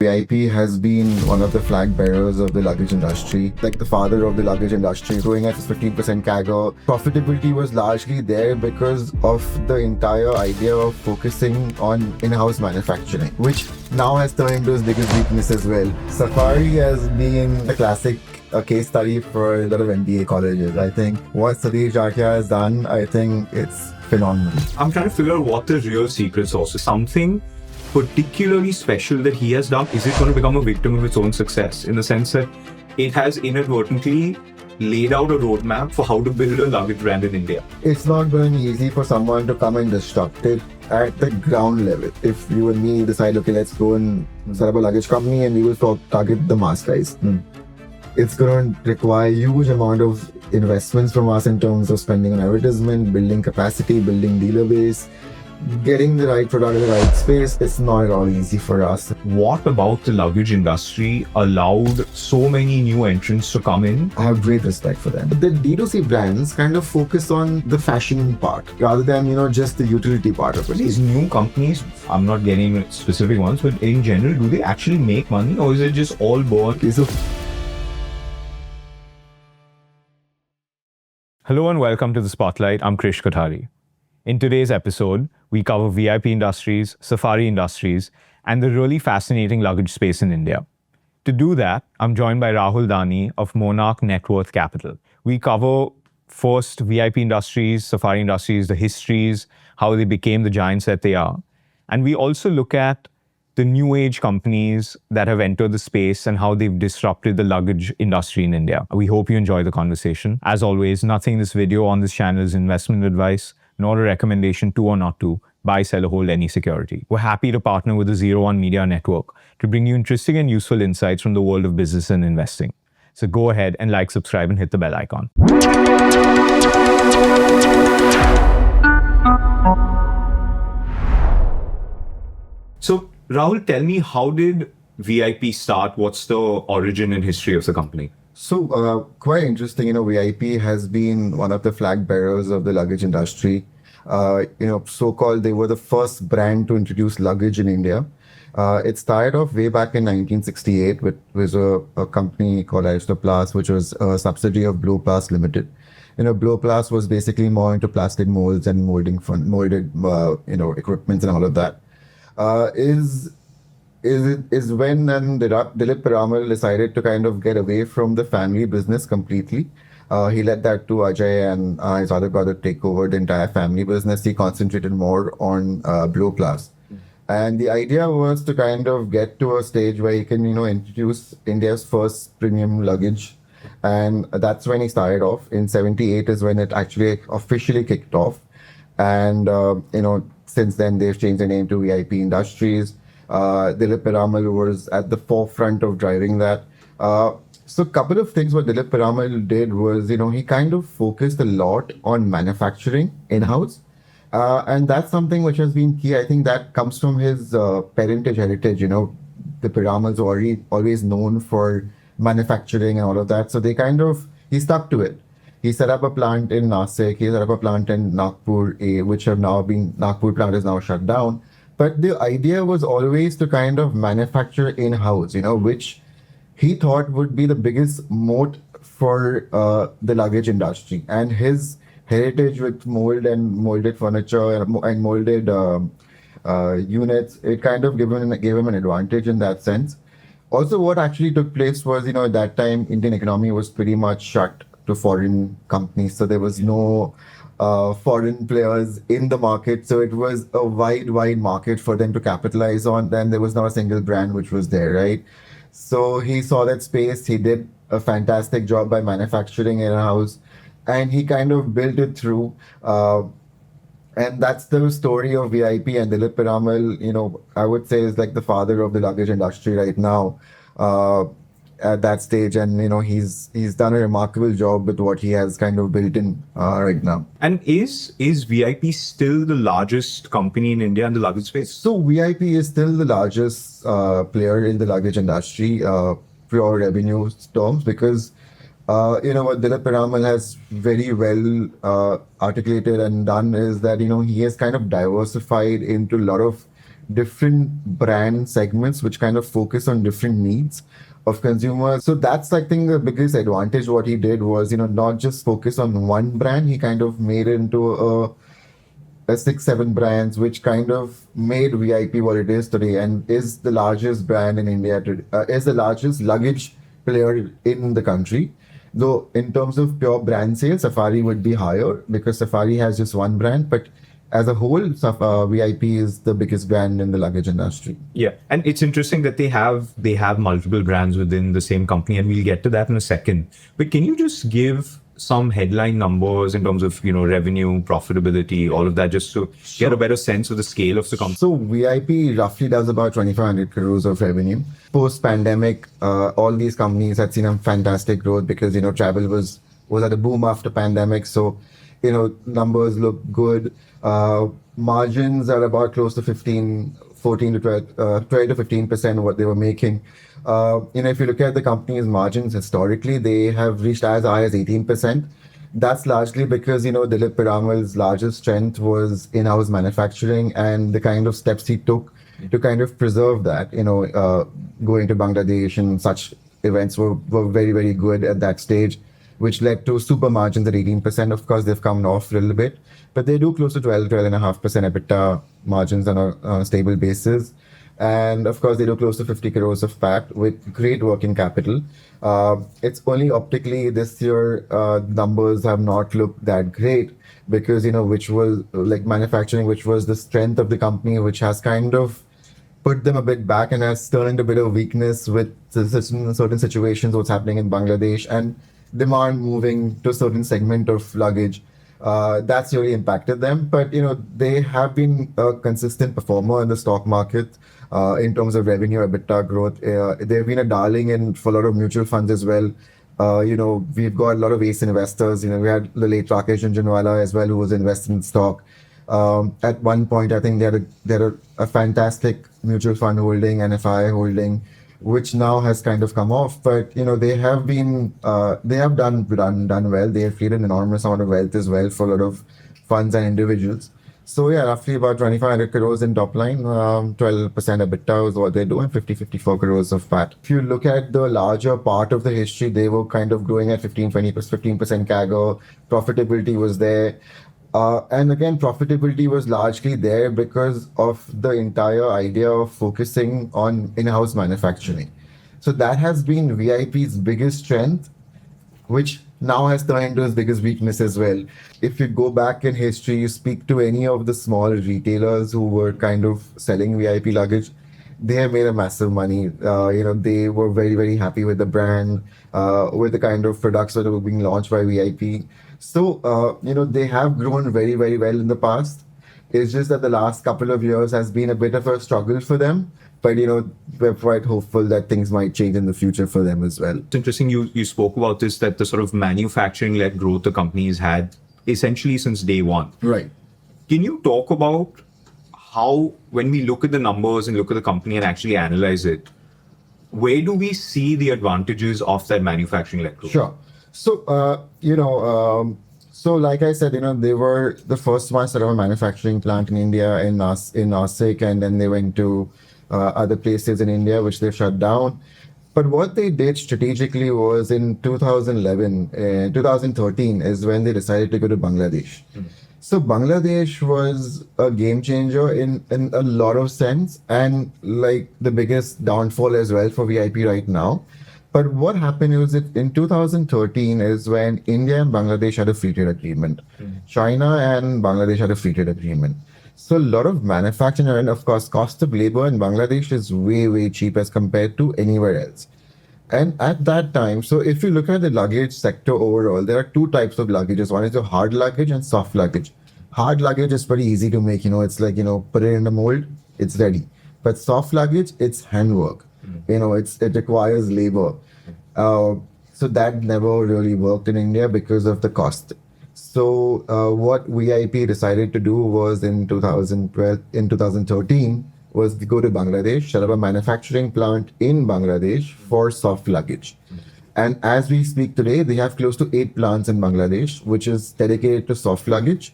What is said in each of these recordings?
VIP has been one of the flag bearers of the luggage industry, like the father of the luggage industry, growing at 15% CAGR. Profitability was largely there because of the entire idea of focusing on in-house manufacturing, which now has turned into its biggest weakness as well. Safari has been a classic case study for a lot of MBA colleges. I think what Satish Jatia has done, I think it's phenomenal. I'm trying to figure out what the real secret sauce is. Something particularly special that he has done. Is it going to become a victim of its own success, in the sense that it has inadvertently laid out a roadmap for how to build a luggage brand in India? It's not going to be easy for someone to come and disrupt it at the ground level. If you and me decide, okay, let's go and set up a luggage company and we will target the mass guys. It's going to require a huge amount of investments from us in terms of spending on advertisement, building capacity, building dealer base, getting the right product in the right space. It's not at all easy for us. What about the luggage industry allowed so many new entrants to come in? I have great respect for them. The D2C brands kind of focus on the fashion part rather than, just the utility part of it. These new companies, I'm not getting specific ones, but in general, do they actually make money, or is it just all born? Okay, so Hello and welcome to The Spotlight. I'm Krish Kothari. In today's episode, we cover VIP industries, safari industries, and the really fascinating luggage space in India. To do that, I'm joined by Rahul, Dani of Monarch Networth Capital. We cover first VIP industries, safari industries, the histories, how they became the giants that they are. And we also look at the new age companies that have entered the space and how they've disrupted the luggage industry in India. We hope you enjoy the conversation. As always, nothing in this video on this channel is investment advice, nor a recommendation to or not to buy, sell, or hold any security. We're happy to partner with the 01 Media Network to bring you interesting and useful insights from the world of business and investing. So go ahead and like, subscribe, and hit the bell icon. So, Rahul, tell me, how did VIP start? What's the origin and history of the company? So, quite interesting, VIP has been one of the flag bearers of the luggage industry. So-called, they were the first brand to introduce luggage in India. It started off way back in 1968 with a company called Aristoplast, which was a subsidiary of Bloplast Limited. Bloplast was basically more into plastic molds and molded equipment and all of that. Is when then Dilip Piramal decided to kind of get away from the family business completely. He let that to Ajay and his other brother take over the entire family business. He concentrated more on Bloplast. And the idea was to kind of get to a stage where he can, introduce India's first premium luggage. And that's when he started off. In 78 is when it actually officially kicked off. And, since then they've changed the name to VIP Industries. Dilip Piramal was at the forefront of driving that. So a couple of things what Dilip Piramal did was, he kind of focused a lot on manufacturing in-house. And that's something which has been key. I think that comes from his parentage heritage. The Piramals were always known for manufacturing and all of that. So he stuck to it. He set up a plant in Nasik, he set up a plant in Nagpur, which Nagpur plant is now shut down. But the idea was always to kind of manufacture in-house, which he thought would be the biggest moat for the luggage industry. And his heritage with molded furniture and molded units, it kind of gave him an advantage in that sense. Also, what actually took place was, at that time, Indian economy was pretty much shut to foreign companies. So there was no foreign players in the market. So it was a wide market for them to capitalize on. Then there was not a single brand which was there, right? So he saw that space. He did a fantastic job by manufacturing in-house, and he kind of built it through. And that's the story of VIP. And Dilip Piramal, I would say is like the father of the luggage industry right now. At that stage, and he's done a remarkable job with what he has kind of built in right now. And is VIP still the largest company in India in the luggage space? So VIP is still the largest player in the luggage industry, pure revenue terms, because what Dilip Piramal has very well articulated and done is that he has kind of diversified into a lot of different brand segments which kind of focus on different needs of consumers. So that's, I think, the biggest advantage. What he did was, not just focus on one brand. He kind of made it into a 6, 7 brands, which kind of made VIP what it is today, and is the largest brand in India. Is the largest luggage player in the country. Though in terms of pure brand sales, Safari would be higher because Safari has just one brand, but as a whole, VIP is the biggest brand in the luggage industry. Yeah, and it's interesting that they have multiple brands within the same company, and we'll get to that in a second. But can you just give some headline numbers in terms of revenue, profitability, all of that, just to get a better sense of the scale of the company? So VIP roughly does about 2,500 crores of revenue. Post pandemic, all these companies had seen a fantastic growth because travel was at a boom after pandemic. So numbers look good. Margins are about close to 14 to 12 to 15% what they were making. If you look at the company's margins historically, they have reached as high as 18%. That's largely because, Dilip Piramal's largest strength was in-house manufacturing and the kind of steps he took to kind of preserve that. Going to Bangladesh and such events were very, very good at that stage, which led to super margins at 18%. Of course, they've come off a little bit, but they do close to 12.5% EBITDA margins on a stable basis. And of course, they do close to 50 crores of PAT with great working capital. It's only optically this year, numbers have not looked that great because, which was like manufacturing, which was the strength of the company, which has kind of put them a bit back and has turned a bit of weakness with certain situations, what's happening in Bangladesh and demand moving to a certain segment of luggage. That's really impacted them. But, they have been a consistent performer in the stock market in terms of revenue, EBITDA growth. They've been a darling for a lot of mutual funds as well. We've got a lot of ace investors. We had the late Rakesh Jhunjhunwala as well, who was invested in stock. At one point, I think they had a fantastic mutual fund holding, NFI holding, which now has kind of come off. But they have done well. They have created an enormous amount of wealth as well for a lot of funds and individuals. So yeah, roughly about 2,500 crores in top line, 12% EBITDA is what they do, and 54 crores of PAT. If you look at the larger part of the history, they were kind of growing at 15% CAGR. Profitability was there. And again, profitability was largely there because of the entire idea of focusing on in-house manufacturing. So that has been VIP's biggest strength, which now has turned into his biggest weakness as well. If you go back in history, you speak to any of the small retailers who were kind of selling VIP luggage, they have made a massive money. They were very, very happy with the brand, with the kind of products that were being launched by VIP. So, they have grown very, very well in the past. It's just that the last couple of years has been a bit of a struggle for them. But, we're quite hopeful that things might change in the future for them as well. It's interesting you spoke about this, that the sort of manufacturing-led growth the company's had essentially since day one. Right. Can you talk about how, when we look at the numbers and look at the company and actually analyze it, where do we see the advantages of that manufacturing-led growth? Sure. So, so like I said, they were the first ones to have a manufacturing plant in India in Nashik, and then they went to other places in India, which they shut down. But what they did strategically was in 2013 is when they decided to go to Bangladesh. So Bangladesh was a game changer in a lot of sense, and like the biggest downfall as well for VIP right now. But what happened was that in 2013 is when India and Bangladesh had a free trade agreement. China and Bangladesh had a free trade agreement. So a lot of manufacturing and of course cost of labor in Bangladesh is way, way cheap as compared to anywhere else. And at that time, so if you look at the luggage sector overall, there are two types of luggages. One is your hard luggage and soft luggage. Hard luggage is pretty easy to make, it's like, put it in a mold, it's ready. But soft luggage, it's handwork. It requires labor. So that never really worked in India because of the cost. So what VIP decided to do was in 2013 was to go to Bangladesh, set up a manufacturing plant in Bangladesh for soft luggage. And as we speak today, they have close to 8 plants in Bangladesh, which is dedicated to soft luggage.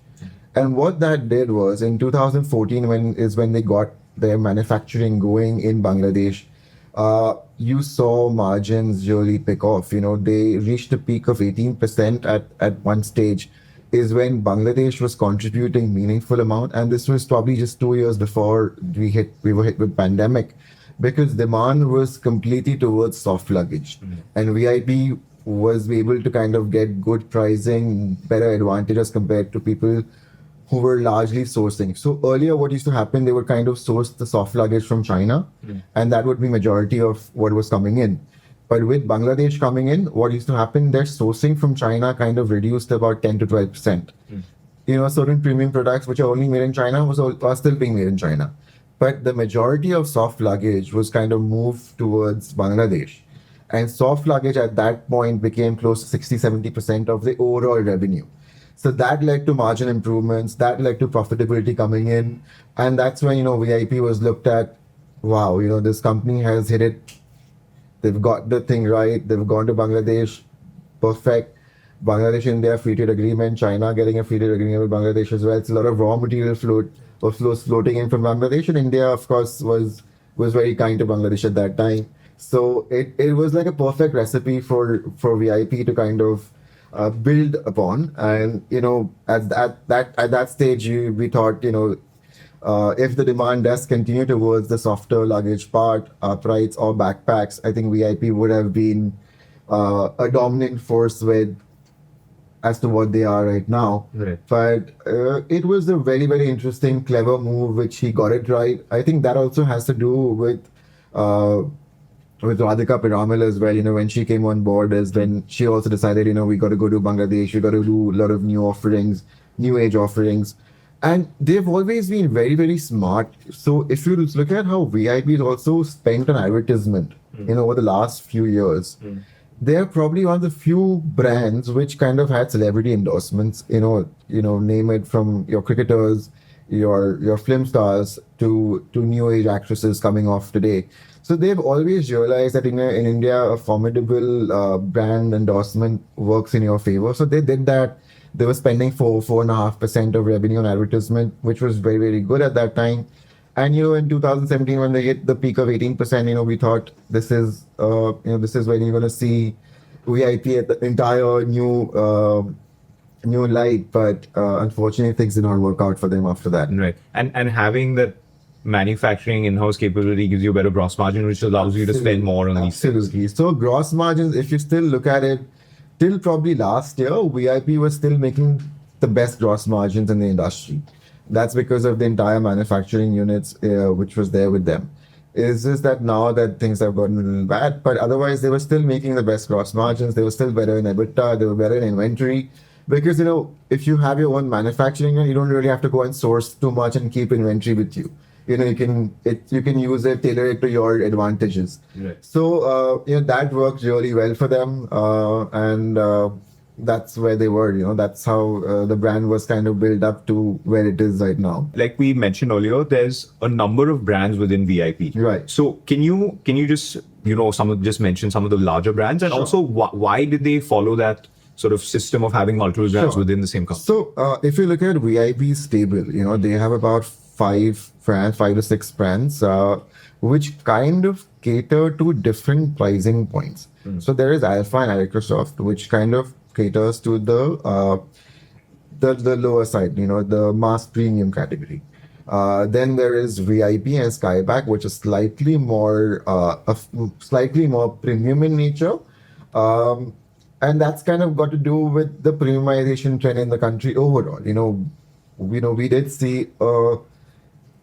And what that did was in 2014, when they got their manufacturing going in Bangladesh, you saw margins really pick off. They reached a peak of 18% at one stage, is when Bangladesh was contributing meaningful amount, and this was probably just 2 years before we were hit with pandemic, because demand was completely towards soft luggage, and VIP was able to kind of get good pricing, better advantages compared to people who were largely sourcing. So earlier, what used to happen, they would kind of source the soft luggage from China, and that would be majority of what was coming in. But with Bangladesh coming in, what used to happen, their sourcing from China kind of reduced about 10 to 12%. Certain premium products which are only made in China are still being made in China. But the majority of soft luggage was kind of moved towards Bangladesh. And soft luggage at that point became close to 60-70% of the overall revenue. So that led to margin improvements, that led to profitability coming in. And that's when, VIP was looked at, wow, this company has hit it. They've got the thing right. They've gone to Bangladesh. Perfect. Bangladesh, India, free trade agreement. China getting a free trade agreement with Bangladesh as well. It's a lot of raw material floating in from Bangladesh. And India, of course, was very kind to Bangladesh at that time. So it was like a perfect recipe for VIP to kind of build upon. And at that stage, we thought, if the demand does continue towards the softer luggage part, uprights or backpacks, I think VIP would have been a dominant force as to what they are right now. Right. But it was a very, very interesting, clever move, which he got it right. I think that also has to do with Radhika Piramal as well. When she came on board, is when she also decided, we got to go to Bangladesh, we got to do a lot of new offerings, new age offerings. And they've always been very, very smart. So if you look at how VIP has also spent on advertisement, over the last few years, they're probably one of the few brands which kind of had celebrity endorsements, name it from your cricketers, your film stars to new age actresses coming off today. So they've always realized that in India, a formidable brand endorsement works in your favor. So they did that. They were spending 4.5% of revenue on advertisement, which was very, very good at that time. And in 2017, when they hit the peak of 18%, we thought this is when you're going to see VIP at the entire new light. But unfortunately, things did not work out for them after that. Right. And having that manufacturing in-house capability gives you a better gross margin, which allows you to spend more on these things. Absolutely. So gross margins, if you still look at it, till probably last year, VIP was still making the best gross margins in the industry. That's because of the entire manufacturing units which was there with them. It's just that now that things have gotten a little bad, but otherwise they were still making the best gross margins. They were still better in EBITDA. They were better in inventory. Because, if you have your own manufacturing, you don't really have to go and source too much and keep inventory with you. You can use it, tailor it to your advantages. Right. So that worked really well for them, and that's where they were. That's how the brand was kind of built up to where it is right now. Like we mentioned earlier, there's a number of brands within VIP. Right. So can you just just mention some of the larger brands, and Sure. also why did they follow that sort of system of having multiple brands Sure. within the same company? So if you look at VIP's stable, they have about 5 to 6 brands, which kind of cater to different pricing points. So there is Alpha and Microsoft, which kind of caters to the lower side, the mass premium category. Then there is VIP and Skyback, which is slightly more premium in nature. And that's kind of got to do with the premiumization trend in the country overall. We did see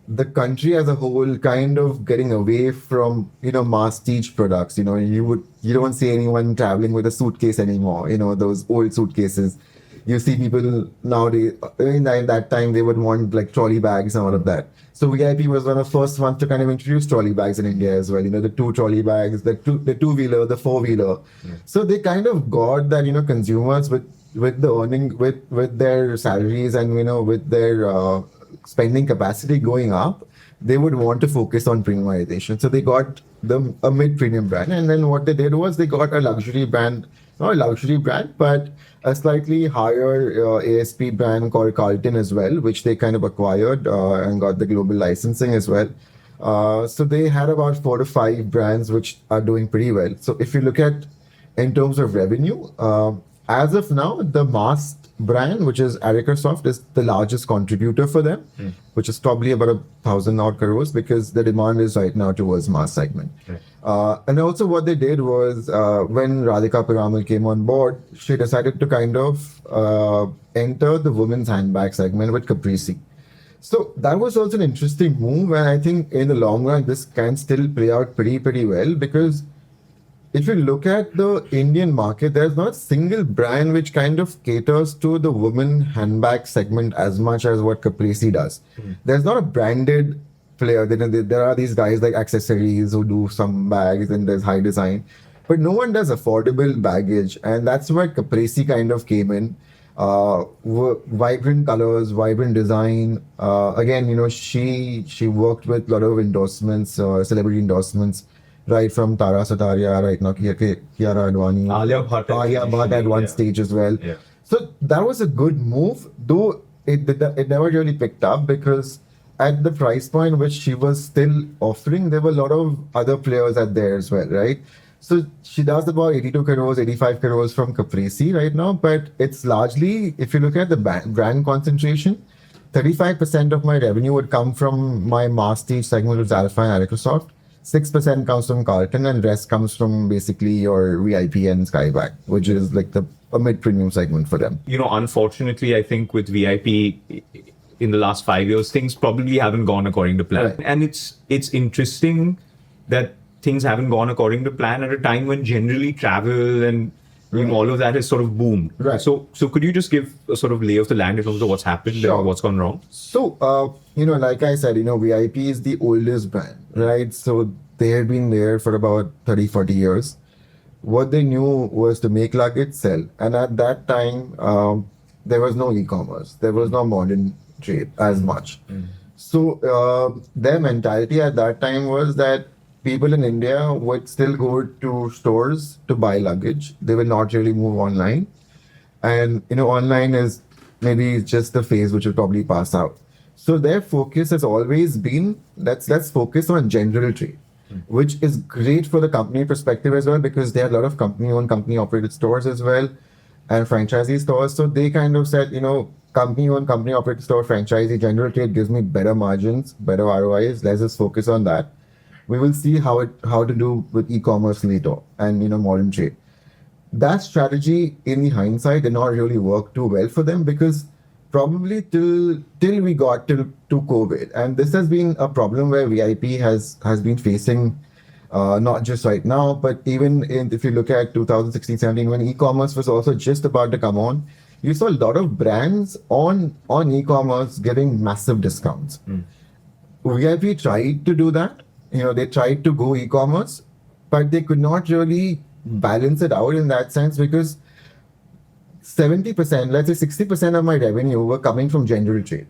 the country as a whole kind of getting away from masstige products. You don't see anyone traveling with a suitcase anymore. Those old suitcases. You see people nowadays. In that time, they would want like trolley bags and all of that. So VIP was one of the first ones to kind of introduce trolley bags in India as well. The 2 trolley bags, the two-wheeler, the 4-wheeler. So they kind of got that consumers with the earning with their salaries and with their spending capacity going up, they would want to focus on premiumization. So they got a mid-premium brand, and then what they did was they got a luxury brand, not a luxury brand, but a slightly higher ASP brand called Carlton as well, which they kind of acquired and got the global licensing as well. So they had about 4 to 5 brands which are doing pretty well. So if you look at in terms of revenue, as of now, the mass brand, which is Aricasoft, is the largest contributor for them, which is probably about 1,000 odd crores because the demand is right now towards mass segment. And also what they did was when Radhika Piramal came on board, she decided to kind of enter the women's handbag segment with Caprese. So that was also an interesting move, and I think in the long run, this can still play out pretty well because if you look at the Indian market, there's not a single brand which kind of caters to the women handbag segment as much as what Caprese does. There's not a branded player. There are these guys like accessories who do some bags and there's high design, but no one does affordable baggage, and that's where Caprese kind of came in. Vibrant colors, vibrant design. Again, she worked with a lot of endorsements, celebrity endorsements, right from Tara Sataria, right now Kiara Advani, Alia Bhatt at one stage as well. Yeah. So that was a good move, though it never really picked up because at the price point which she was still offering, there were a lot of other players at there as well, right? So she does about 82 crores, 85 crores from Caprese right now, but it's largely, if you look at the brand concentration, 35% of my revenue would come from my masstige segment, which is Alpha and Aricasoft. 6% comes from Carlton, and rest comes from basically your VIP and Skyback, which is like a mid-premium segment for them. Unfortunately, I think with VIP in the last 5 years, things probably haven't gone according to plan. Right. And it's interesting that things haven't gone according to plan at a time when generally travel and all of that has sort of boomed. Right. So could you just give a sort of lay of the land in terms of what's happened Sure. and what's gone wrong? So, like I said, VIP is the oldest brand, right? So they had been there for about 30, 40 years. What they knew was to make luggage, sell. And at that time, there was no e-commerce. There was no modern trade as much. So their mentality at that time was that people in India would still go to stores to buy luggage. They will not really move online. And, online is maybe just the phase which will probably pass out. So their focus has always been, let's focus on general trade, which is great for the company perspective as well, because there are a lot of company-owned, company-operated stores as well, and franchisee stores. So they kind of said, company-owned, company-operated store, franchisee, general trade gives me better margins, better ROIs. Let's just focus on that. We will see how to do with e-commerce later and modern trade. That strategy, in the hindsight, did not really work too well for them because probably till we got to COVID, and this has been a problem where VIP has been facing, not just right now, but even if you look at 2016-17, when e-commerce was also just about to come on, you saw a lot of brands on e-commerce giving massive discounts. VIP tried to do that. They tried to go e-commerce, but they could not really balance it out in that sense because 70%, let's say 60% of my revenue were coming from general trade.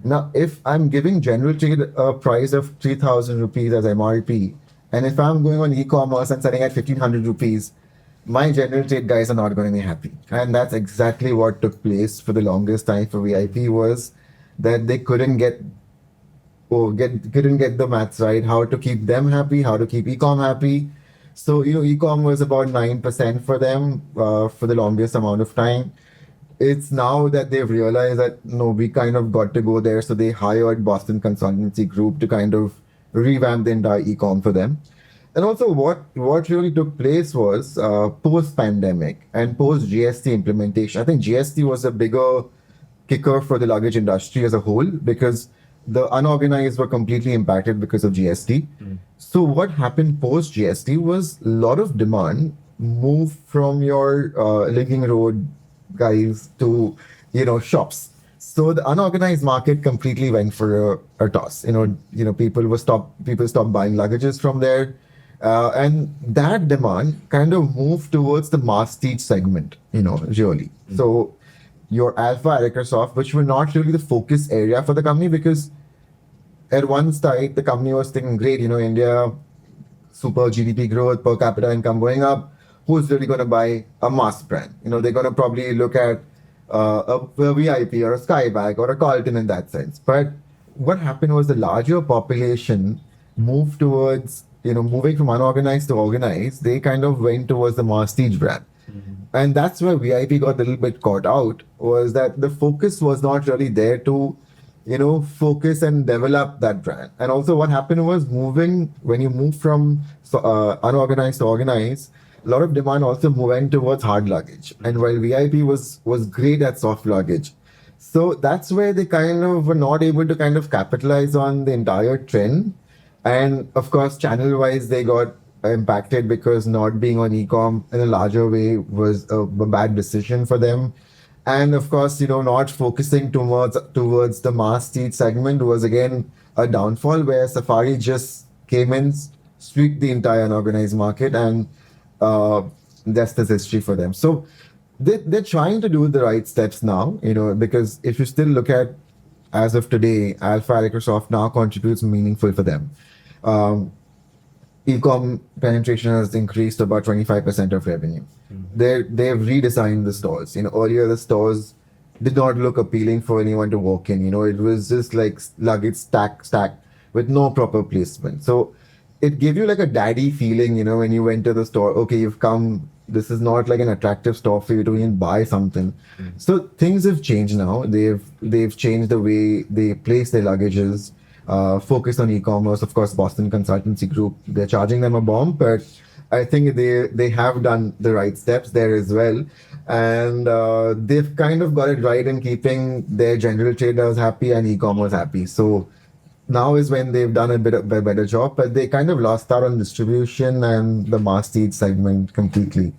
Now, if I'm giving general trade a price of 3,000 rupees as MRP, and if I'm going on e-commerce and selling at 1,500 rupees, my general trade guys are not going to be happy. And that's exactly what took place for the longest time for VIP, was that they couldn't get the maths right, how to keep them happy, how to keep e-com happy. So, e-com was about 9% for them for the longest amount of time. It's now that they've realized that, no, we kind of got to go there. So they hired Boston Consultancy Group to kind of revamp the entire e-com for them. And also what really took place was post-pandemic and post-GST implementation. I think GST was a bigger kicker for the luggage industry as a whole because the unorganized were completely impacted because of GST. So what happened post GST was a lot of demand moved from your Linking Road guys to shops. So the unorganized market completely went for a toss. People stopped buying luggages from there, and that demand kind of moved towards the masstige segment. Really. So your Alpha, Aricasoft, which were not really the focus area for the company because at one side, the company was thinking, great, India, super GDP growth, per capita income going up. Who's really going to buy a mass brand? They're going to probably look at a VIP or a Skyback or a Carlton in that sense. But what happened was the larger population moved towards, moving from unorganized to organized, they kind of went towards the masstige brand. And that's where VIP got a little bit caught out, was that the focus was not really there to, focus and develop that brand. And also what happened was, when you move from unorganized to organized, a lot of demand also moving towards hard luggage. And while VIP was great at soft luggage, so that's where they kind of were not able to kind of capitalize on the entire trend. And of course, channel wise, they got impacted because not being on e-com in a larger way was a bad decision for them. And of course, not focusing towards the mass teeth segment was again a downfall, where Safari just came in, swept the entire unorganized market, and uh, that's the history for them. So they're trying to do the right steps now, because if you still look at, as of today, Alpha Microsoft now contributes meaningful for them. Um, E-com penetration has increased to about 25% of revenue. They've redesigned the stores. Earlier the stores did not look appealing for anyone to walk in. It was just like luggage stack with no proper placement. So it gave you like a daddy feeling, when you went to the store. Okay, you've come. This is not like an attractive store for you to even buy something. So things have changed now. They've changed the way they place their luggages. Focused on e-commerce. Of course, Boston Consultancy Group, they're charging them a bomb, but I think they have done the right steps there as well. And they've kind of got it right in keeping their general traders happy and e-commerce happy. So now is when they've done a bit of a better job, but they kind of lost out on distribution and the masstige segment completely.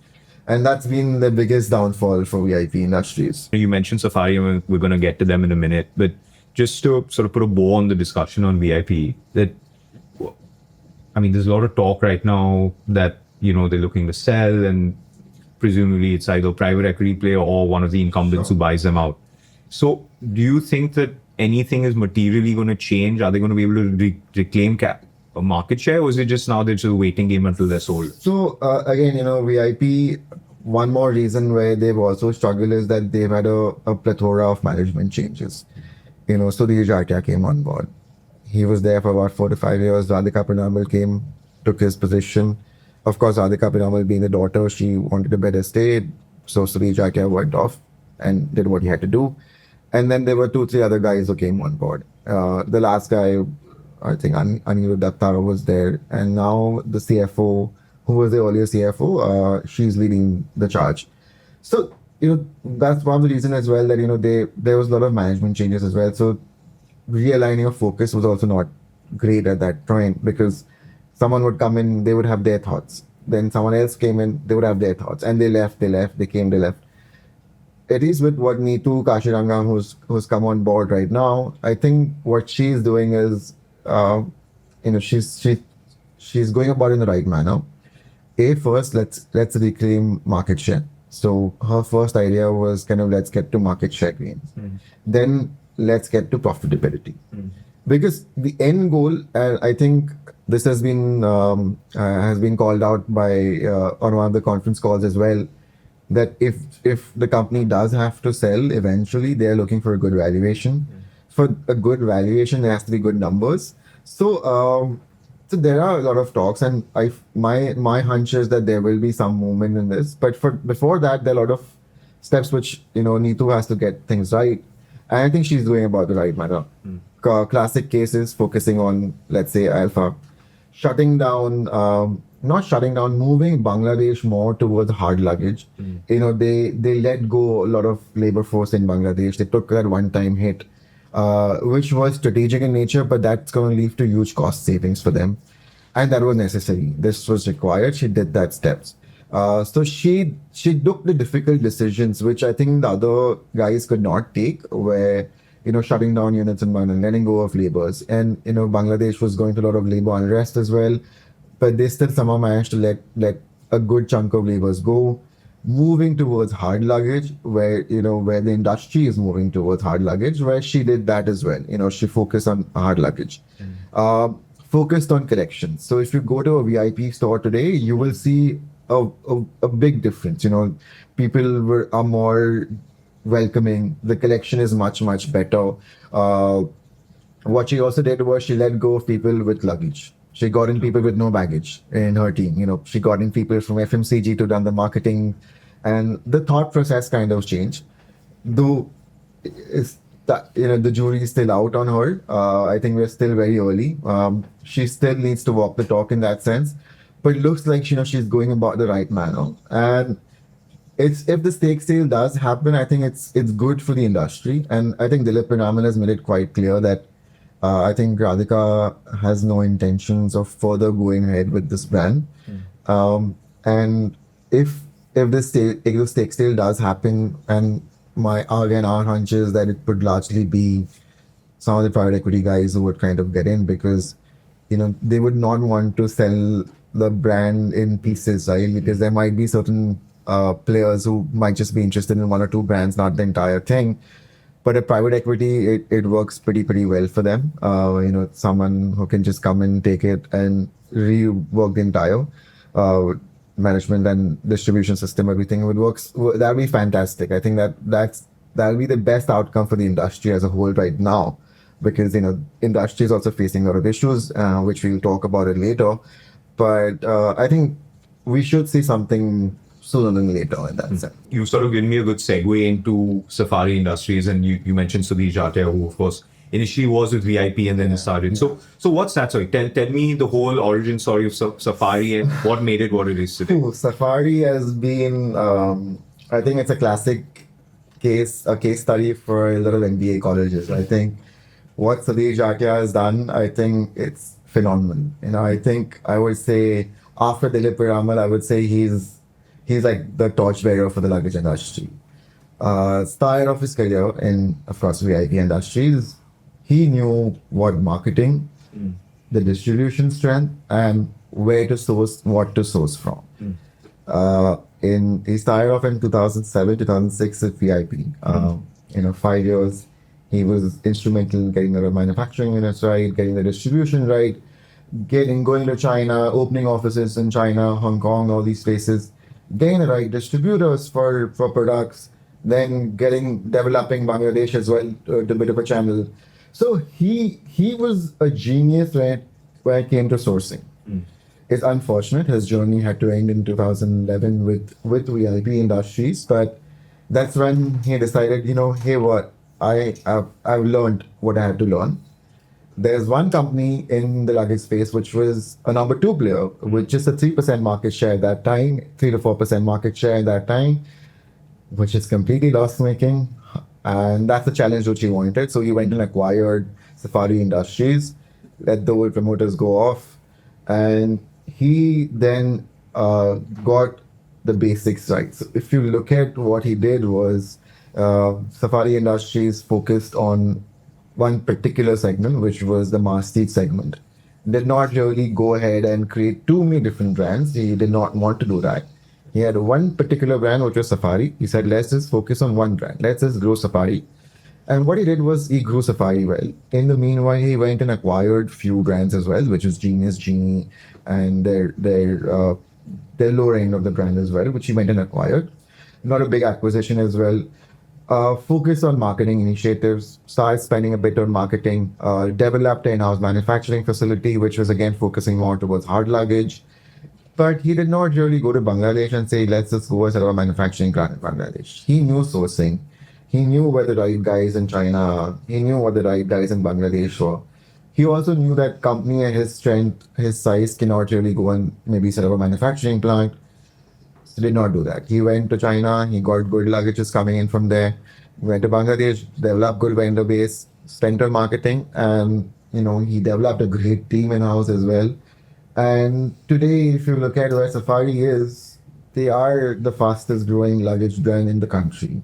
And that's been the biggest downfall for VIP industries. You mentioned Safari, and we're going to get to them in a minute, but just to sort of put a bow on the discussion on VIP, that, I mean, there's a lot of talk right now that, they're looking to sell, and presumably it's either private equity player or one of the incumbents who buys them out. So do you think that anything is materially going to change? Are they going to be able to reclaim market share, or is it just now they're just a waiting game until they're sold? So again, VIP, one more reason where they've also struggled is that they've had a plethora of management changes. Sudhir Jatia came on board. He was there for about 4 to 5 years. Radhika Piramal came, took his position. Of course, Radhika Piramal being the daughter, she wanted a better stay. So Sudhir Jatia went off and did what he had to do. And then there were 2, 3 other guys who came on board. The last guy, I think Anirudh Datta was there. And now the CFO, who was the earlier CFO, she's leading the charge. So, that's one of the reasons as well that, there was a lot of management changes as well. So realigning of focus was also not great at that point, because someone would come in, they would have their thoughts. Then someone else came in, they would have their thoughts. And they left, they came, they left. It is with what Neetu Kashirangam, who's come on board right now. I think what she's doing is, she's going about in the right manner. First, let's reclaim market share. So her first idea was kind of, let's get to market share gains. Then let's get to profitability. Because the end goal, I think this has been called out by on one of the conference calls as well, that if the company does have to sell, eventually they're looking for a good valuation. For a good valuation, there has to be good numbers. So there are a lot of talks, and my hunch is that there will be some movement in this. But before that, there are a lot of steps which Neetu has to get things right, and I think she's doing about the right manner. Classic cases focusing on, let's say, Alpha, not shutting down, moving Bangladesh more towards hard luggage. They let go a lot of labor force in Bangladesh. They took that one-time hit, which was strategic in nature, but that's going to lead to huge cost savings for them. And that was necessary. This was required. She did that steps. So she took the difficult decisions, which I think the other guys could not take, where, shutting down units in Bangladesh, letting go of laborers. And, Bangladesh was going through a lot of labor unrest as well, but they still somehow managed to let a good chunk of laborers go, moving towards hard luggage, where the industry is moving towards hard luggage, where she did that as well. She focused on hard luggage, focused on collections. So if you go to a VIP store today, you will see a big difference. People are more welcoming. The collection is much better. What she also did was she let go of people with luggage. She got in people with no baggage in her team. She got in people from FMCG to run the marketing, and the thought process kind of changed. Though is that the jury is still out on her. I think we're still very early. She still needs to walk the talk in that sense, but it looks like she's going about the right manner. And it's if the stake sale does happen, I think it's good for the industry. And I think Dilip Pinamal has made it quite clear that I think Radhika has no intentions of further going ahead with this brand. And if if the stake sale does happen, and our hunch is that it would largely be some of the private equity guys who would kind of get in, because they would not want to sell the brand in pieces, right? Because there might be certain players who might just be interested in one or two brands, not the entire thing. But a private equity, it works pretty well for them. Someone who can just come and take it and rework the entire management and distribution system, everything would works. That'd be fantastic. I think that'll be the best outcome for the industry as a whole right now, because industry is also facing a lot of issues, which we'll talk about it later. But I think we should see something sooner than later in that sense. You sort of given me a good segue into Safari Industries, and you mentioned Sudhir Jatia, who of course initially was with VIP and then started. So what's that? Sorry, tell me the whole origin story of Safari and what made it what it is today. Safari has been, I think it's a classic a case study for a lot of MBA colleges. I think what Sudhir Jatia has done, I think it's phenomenal. I think I would say after Dilip Piramal, I would say he's like the torchbearer for the luggage industry. Start of his career in, of course, VIP industries, he knew what marketing, the distribution strength, and where to source, what to source from. He started off in 2007, 2006 at VIP. 5 years, he was instrumental in getting the manufacturing units right, getting the distribution right, going to China, opening offices in China, Hong Kong, all these places, getting the right distributors for products, then developing Bangladesh as well, a bit of a channel. So he was a genius when it came to sourcing. It's unfortunate his journey had to end in 2011 with VIP Industries, but that's when he decided, hey, what I've learned what I had to learn. There's one company in the luggage space which was a number two player with just a 3% market share at that time, 3 to 4% market share at that time, which is completely loss making. And that's the challenge which he wanted. So he went and acquired Safari Industries, let the old promoters go off, and he then got the basics right. So if you look at what he did was Safari Industries focused on one particular segment, which was the masstige segment. Did not really go ahead and create too many different brands. He did not want to do that. He had one particular brand, which was Safari. He said, let's just focus on one brand. Let's just grow Safari. And what he did was he grew Safari well. In the meanwhile, he went and acquired few brands as well, which was Genius, Genie, and their lower end of the brand as well, which he went and acquired. Not a big acquisition as well. Focus on marketing initiatives, started spending a bit on marketing, developed an in-house manufacturing facility, which was again focusing more towards hard luggage. But he did not really go to Bangladesh and say, let's just go and set up a manufacturing plant in Bangladesh. He knew sourcing. He knew where the right guys in China are. He knew what the right guys in Bangladesh were. He also knew that company and his strength, his size cannot really go and maybe set up a manufacturing plant. He did not do that. He went to China, he got good luggages coming in from there, went to Bangladesh, developed good vendor base, spent on marketing, and he developed a great team in-house as well. And today, if you look at where Safari is, they are the fastest growing luggage brand in the country.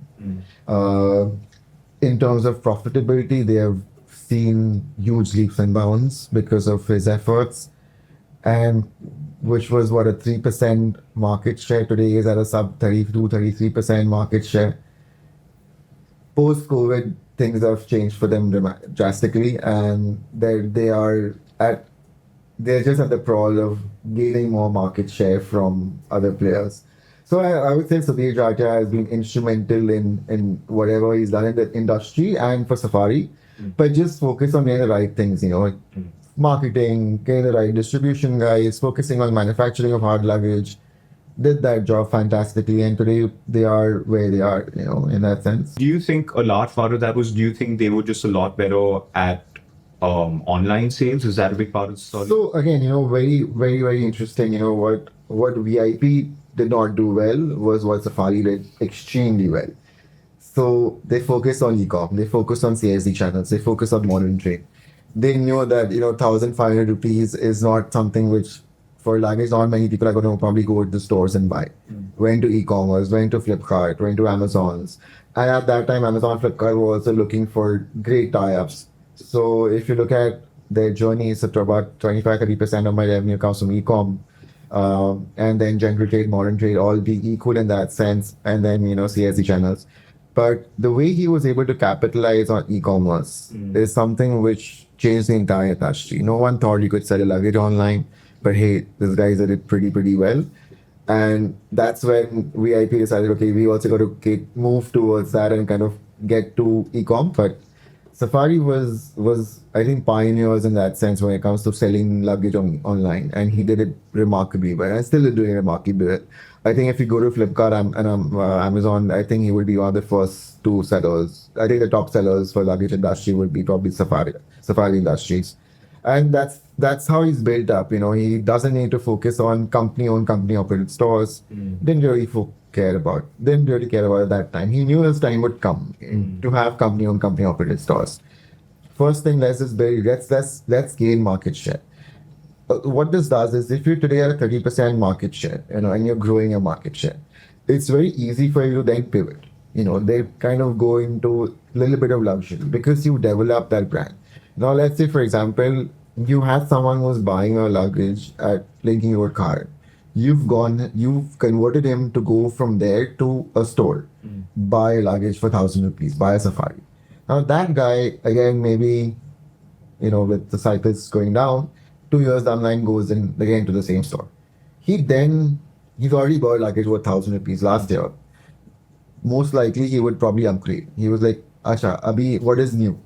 In terms of profitability, they have seen huge leaps and bounds because of his efforts. And which was what a 3% market share today is at a sub 32, 33% market share. Post-COVID, things have changed for them drastically, and they're just at the prowl of gaining more market share from other players. So I would say Sudhir Jatia has been instrumental in whatever he's done in the industry and for Safari, but just focus on doing the right things, marketing, getting the right distribution guys, focusing on manufacturing of hard luggage, did that job fantastically, and today they are where they are, in that sense. Do you think a large part of that was, do you think they were just a lot better at online sales? Is that a big part of the story? So again, very, very, very interesting. What VIP did not do well was what Safari did extremely well. So they focus on e-com, they focus on CSD channels, they focus on modern trade. They knew that 1,500 rupees is not something which for luggage not many people are going to probably go to the stores and buy. Went to e-commerce, went to Flipkart, went to Amazon's, and at that time Amazon, Flipkart were also looking for great tie-ups. So if you look at their journey, it's about 25-30% of my revenue comes from e-com, and then general trade, modern trade, all be equal in that sense, and then CSD channels. But the way he was able to capitalize on e-commerce is something which changed the entire industry. No one thought you could sell a luggage online, but hey, this guy did it pretty well. And that's when VIP decided, okay, we also got to move towards that and kind of get to e-com. But Safari was I think pioneers in that sense when it comes to selling luggage online, and he did it remarkably well. And still doing it remarkably well. I think if you go to Flipkart and Amazon, I think he will be one of the first two sellers. I think the top sellers for luggage industry would be probably Safari Industries, and that's how he's built up. He doesn't need to focus on company-owned, company-operated stores. Didn't really care about it at that time. He knew his time would come to have company-owned, company-operated stores. First thing, let's gain market share. What this does is, if you today are at 30% market share, and you're growing your market share, it's very easy for you to then pivot. They kind of go into a little bit of luxury because you develop that brand. Now, let's say, for example, you had someone who's buying your luggage at linking your card. You've converted him to go from there to a store, buy luggage for 1,000 rupees, buy a Safari. Now, that guy, again, maybe, with the cycles going down, 2 years down the line goes in again to the same store. He's already bought luggage worth 1,000 rupees last year. Most likely he would probably upgrade. He was like, Asha, Abhi, what is new?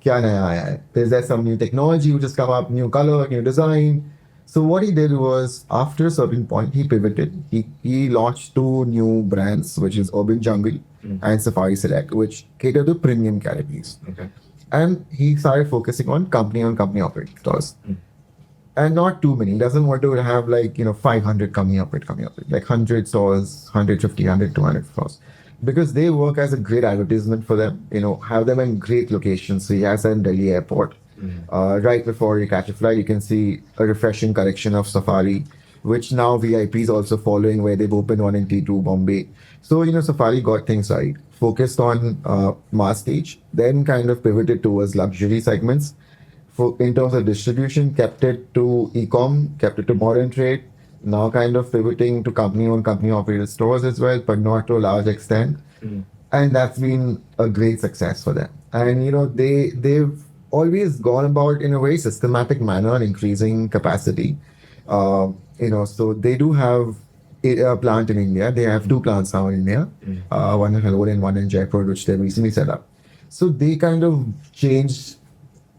Kya naya aaya hai? Is there some new technology which has come up, new color, new design? So what he did was, after a certain point, he pivoted. He launched two new brands, which is Urban Jungle and Safari Select, which cater to premium categories. Okay. And he started focusing on company operating stores. And not too many. He doesn't want to have 500 company operated, like 100 stores, 150, 100, 200 stores. Because they work as a great advertisement for them, have them in great locations. So he has them in Delhi airport. Right before you catch a flight, you can see a refreshing collection of Safari, which now VIP is also following, where they've opened one in T2, Bombay. So, Safari got things right, focused on mass stage, then kind of pivoted towards luxury segments. In terms of distribution, kept it to e-com, kept it to modern trade, now kind of pivoting to company-owned, company-operated stores as well, but not to a large extent. And that's been a great success for them. And, they've always gone about in a very systematic manner on increasing capacity. So they do have a plant in India. They have two plants now in India, one in Halol and one in Jaipur, which they recently set up. So they kind of changed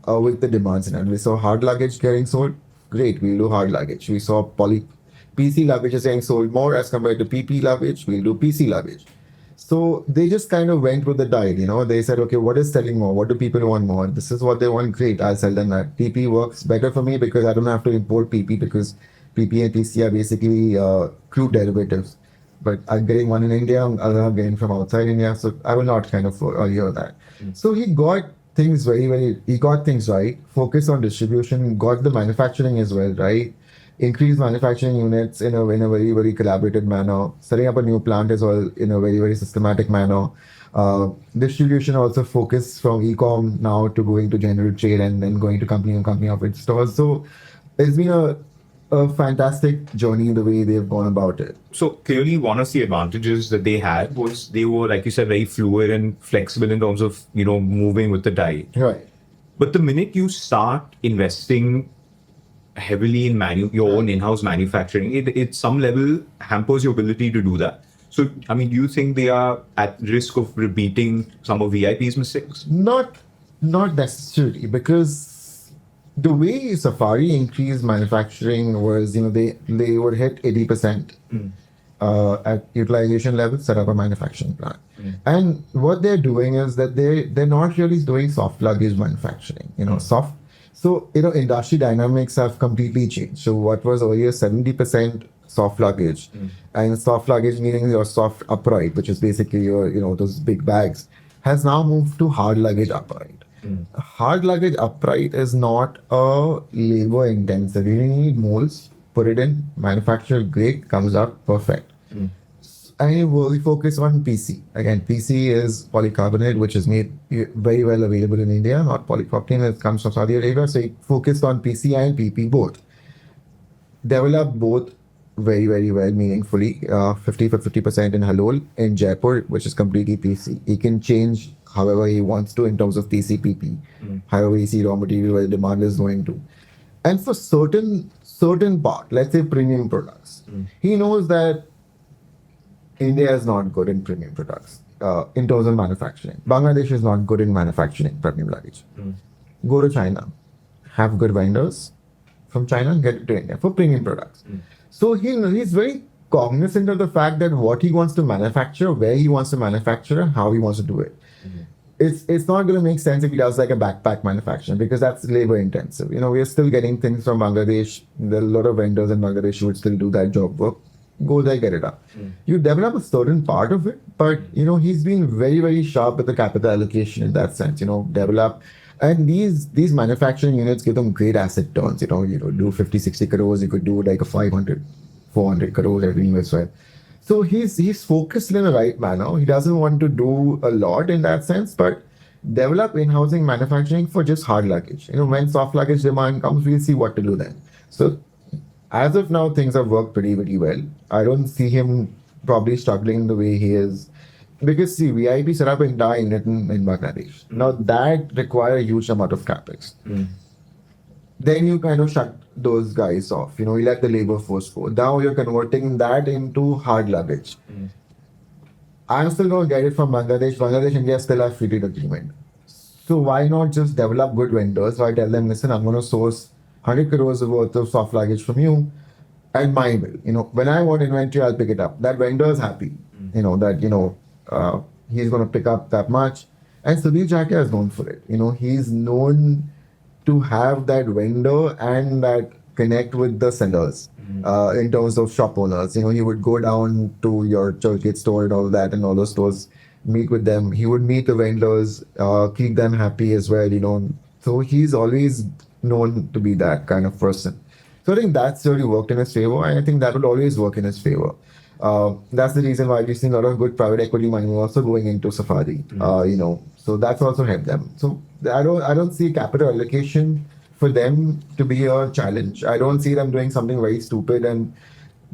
with the demands. And we saw hard luggage getting sold. Great, we'll do hard luggage. We saw PC luggage is getting sold more as compared to PP luggage. We'll do PC luggage. So they just kind of went with the dial. They said, okay, what is selling more? What do people want more? This is what they want. Great, I'll sell them that. PP works better for me because I don't have to import PP, because PP and PC are basically crude derivatives. But I'm getting one in India, I'm getting from outside India. So I will not kind of hear that. So he got things he got things right, focused on distribution, got the manufacturing as well, right? Increased manufacturing units in a very, very collaborative manner, setting up a new plant as well in a very, very systematic manner. Distribution also focused from e-com now to going to general trade and then going to company operated stores. So it's been a fantastic journey the way they've gone about it. So clearly one of the advantages that they had was they were, like you said, very fluid and flexible in terms of, moving with the tide. Right. But the minute you start investing heavily in your own in-house manufacturing, it some level hampers your ability to do that. So, do you think they are at risk of repeating some of VIP's mistakes? Not necessarily, because the way Safari increased manufacturing was, they would hit 80% at utilization level, set up a manufacturing plant. And what they're doing is that they're not really doing soft luggage manufacturing, soft. So, industry dynamics have completely changed. So what was earlier 70% soft luggage, and soft luggage meaning your soft upright, which is basically your, those big bags, has now moved to hard luggage upright. Hard luggage upright is not a labor intensive. You need molds, put it in, manufacture great, comes out perfect. And we focus on PC. Again, PC is polycarbonate, which is made very well available in India, not polypropylene. It comes from Saudi Arabia. So we focused on PC and PP both. Developed both very, very well, meaningfully. 50% in Halol, in Jaipur, which is completely PC. He can change however he wants to in terms of TCPP, however he see raw material where the demand is going to. And for certain part, let's say premium products, he knows that India is not good in premium products in terms of manufacturing. Bangladesh is not good in manufacturing premium luggage. Go to China, have good vendors from China, get it to India for premium products. So he's very cognizant of the fact that what he wants to manufacture, where he wants to manufacture, how he wants to do it. It's not going to make sense if he does like a backpack manufacturing because that's labor intensive. We are still getting things from Bangladesh. There are a lot of vendors in Bangladesh who would still do that job work. Go there, get it up. You develop a certain part of it, but he's been very, very sharp with the capital allocation in that sense. Develop. And these manufacturing units give them great asset turns. You do 50, 60 crores, you could do like a 500, 400 crores every as well. So he's focused in the right manner. He doesn't want to do a lot in that sense, but develop in-housing manufacturing for just hard luggage. When soft luggage demand comes, we'll see what to do then. So as of now, things have worked pretty, pretty well. I don't see him probably struggling the way he is. Because see, VIP set up entire unit in Bangladesh. Now that require a huge amount of capex. Then you kind of shut those guys off. You let the labor force go. Now you're converting that into hard luggage. I'm still going to get it from Bangladesh. Bangladesh, India still have free trade agreement. So why not just develop good vendors? So I tell them, listen, I'm going to source 100 crores worth of soft luggage from you and my bill. When I want inventory, I'll pick it up. That vendor is happy. He's going to pick up that much. And Sudhir Jakia is known for it. He's known to have that vendor and that connect with the sellers in terms of shop owners. He would go down to your Churchgate store and all that, and all those stores, meet with them. He would meet the vendors, keep them happy as well. So he's always known to be that kind of person. So I think that's really worked in his favor, and I think that will always work in his favor. That's the reason why we've seen a lot of good private equity money also going into Safari. So that's also helped them. So I don't see capital allocation for them to be a challenge. I don't see them doing something very stupid and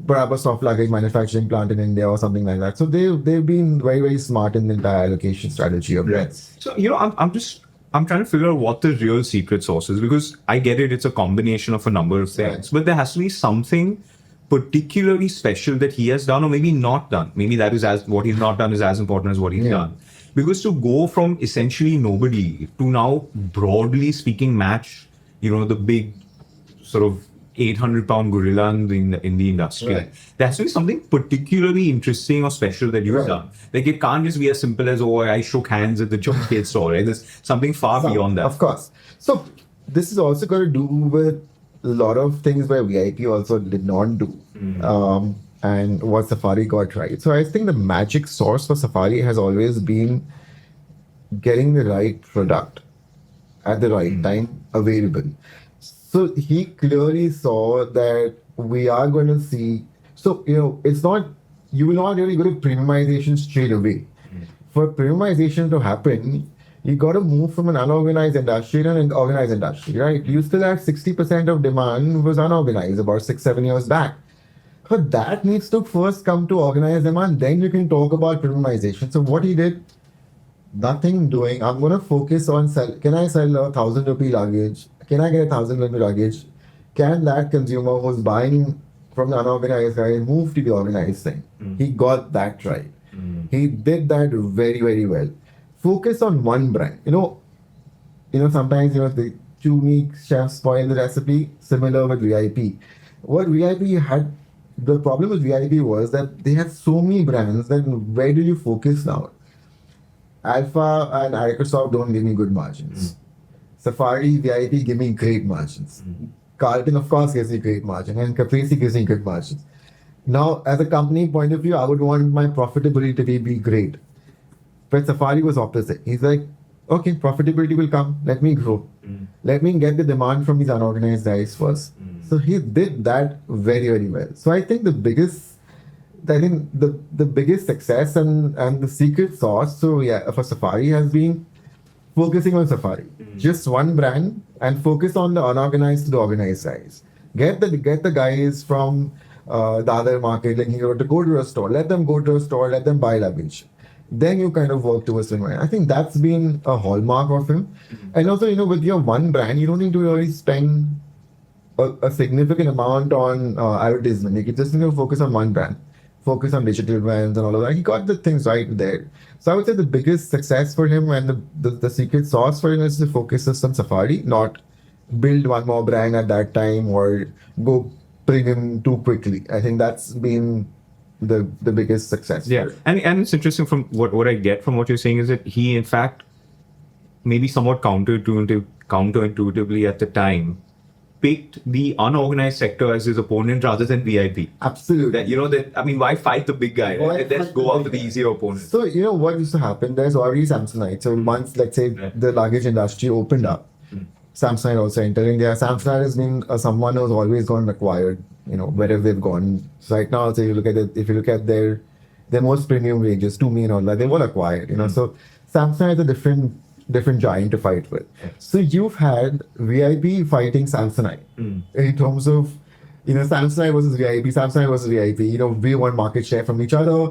put up a soft luggage manufacturing plant in India or something like that. So they've been very, very smart in the entire allocation strategy of theirs. So I'm trying to figure out what the real secret sauce is, because I get it, it's a combination of a number of things, but there has to be something particularly special that he has done, or maybe not done. Maybe that is what he's not done is as important as what he's done. Because to go from essentially nobody to now broadly speaking match, the big sort of 800-pound gorilla in the industry. Right. There has to be something particularly interesting or special that you've done. Like it can't just be as simple as, I shook hands at the Churchgate store. Right? There's something far beyond that. Of course. So this is also got to do with a lot of things where VIP also did not do. And what Safari got right. So I think the magic source for Safari has always been getting the right product at the right time available. So he clearly saw that we are going to see. So, it's not, you will not really go to premiumization straight away. For premiumization to happen, you got to move from an unorganized industry to an organized industry, right? You still have 60% of demand was unorganized about 6-7 years back. But that needs to first come to organized demand, then you can talk about premiumization. So what he did, nothing doing. I'm going to focus on can I sell 1,000 rupee luggage? Can I get 1,000 rupee luggage? Can that consumer who's buying from the unorganized guy move to the organized thing? He got that right. He did that very, very well. Focus on one brand. Sometimes, the Tumi chef spoiled the recipe. Similar with VIP. What VIP had, the problem with VIP was that they had so many brands. Then where do you focus now? Alpha and Microsoft don't give me good margins. Safari, VIP give me great margins. Carlton, of course, gives me great margin, and Caprese gives me good margins. Now, as a company point of view, I would want my profitability to be great. But Safari was opposite. He's like, okay, profitability will come. Let me grow. Let me get the demand from these unorganized guys first. So he did that very, very well. So I think the biggest success and the secret sauce, so yeah, for Safari has been focusing on Safari. Just one brand and focus on the unorganized to the organized guys. Get the guys from the other market, like to go to a store. Let them go to a store. Let them buy luggage. Then you kind of work towards the brand. I think that's been a hallmark of him. And also, with your one brand, you don't need to really spend a significant amount on advertisement. You can just focus on one brand, focus on digital brands and all of that. He got the things right there. So I would say the biggest success for him and the secret sauce for him is to focus on Safari, not build one more brand at that time or go premium too quickly. I think that's been the biggest success. Yeah, and it's interesting from what I get from what you're saying is that he in fact maybe somewhat counterintuitively at the time picked the unorganized sector as his opponent rather than VIP. Absolutely. Why fight the big guy? Right? Let's go after the easier opponent. So what used to happen? There's already Samsonite. So once, let's say, the luggage industry opened up, Samsonite also entered India. Samsonite has been someone who's always gone acquired, wherever they've gone. So right now, if you look at their most premium ranges, Tumi and all that, they were acquired, So Samsonite is a different giant to fight with. So you've had VIP fighting Samsonite in terms of, Samsonite versus VIP, we want market share from each other.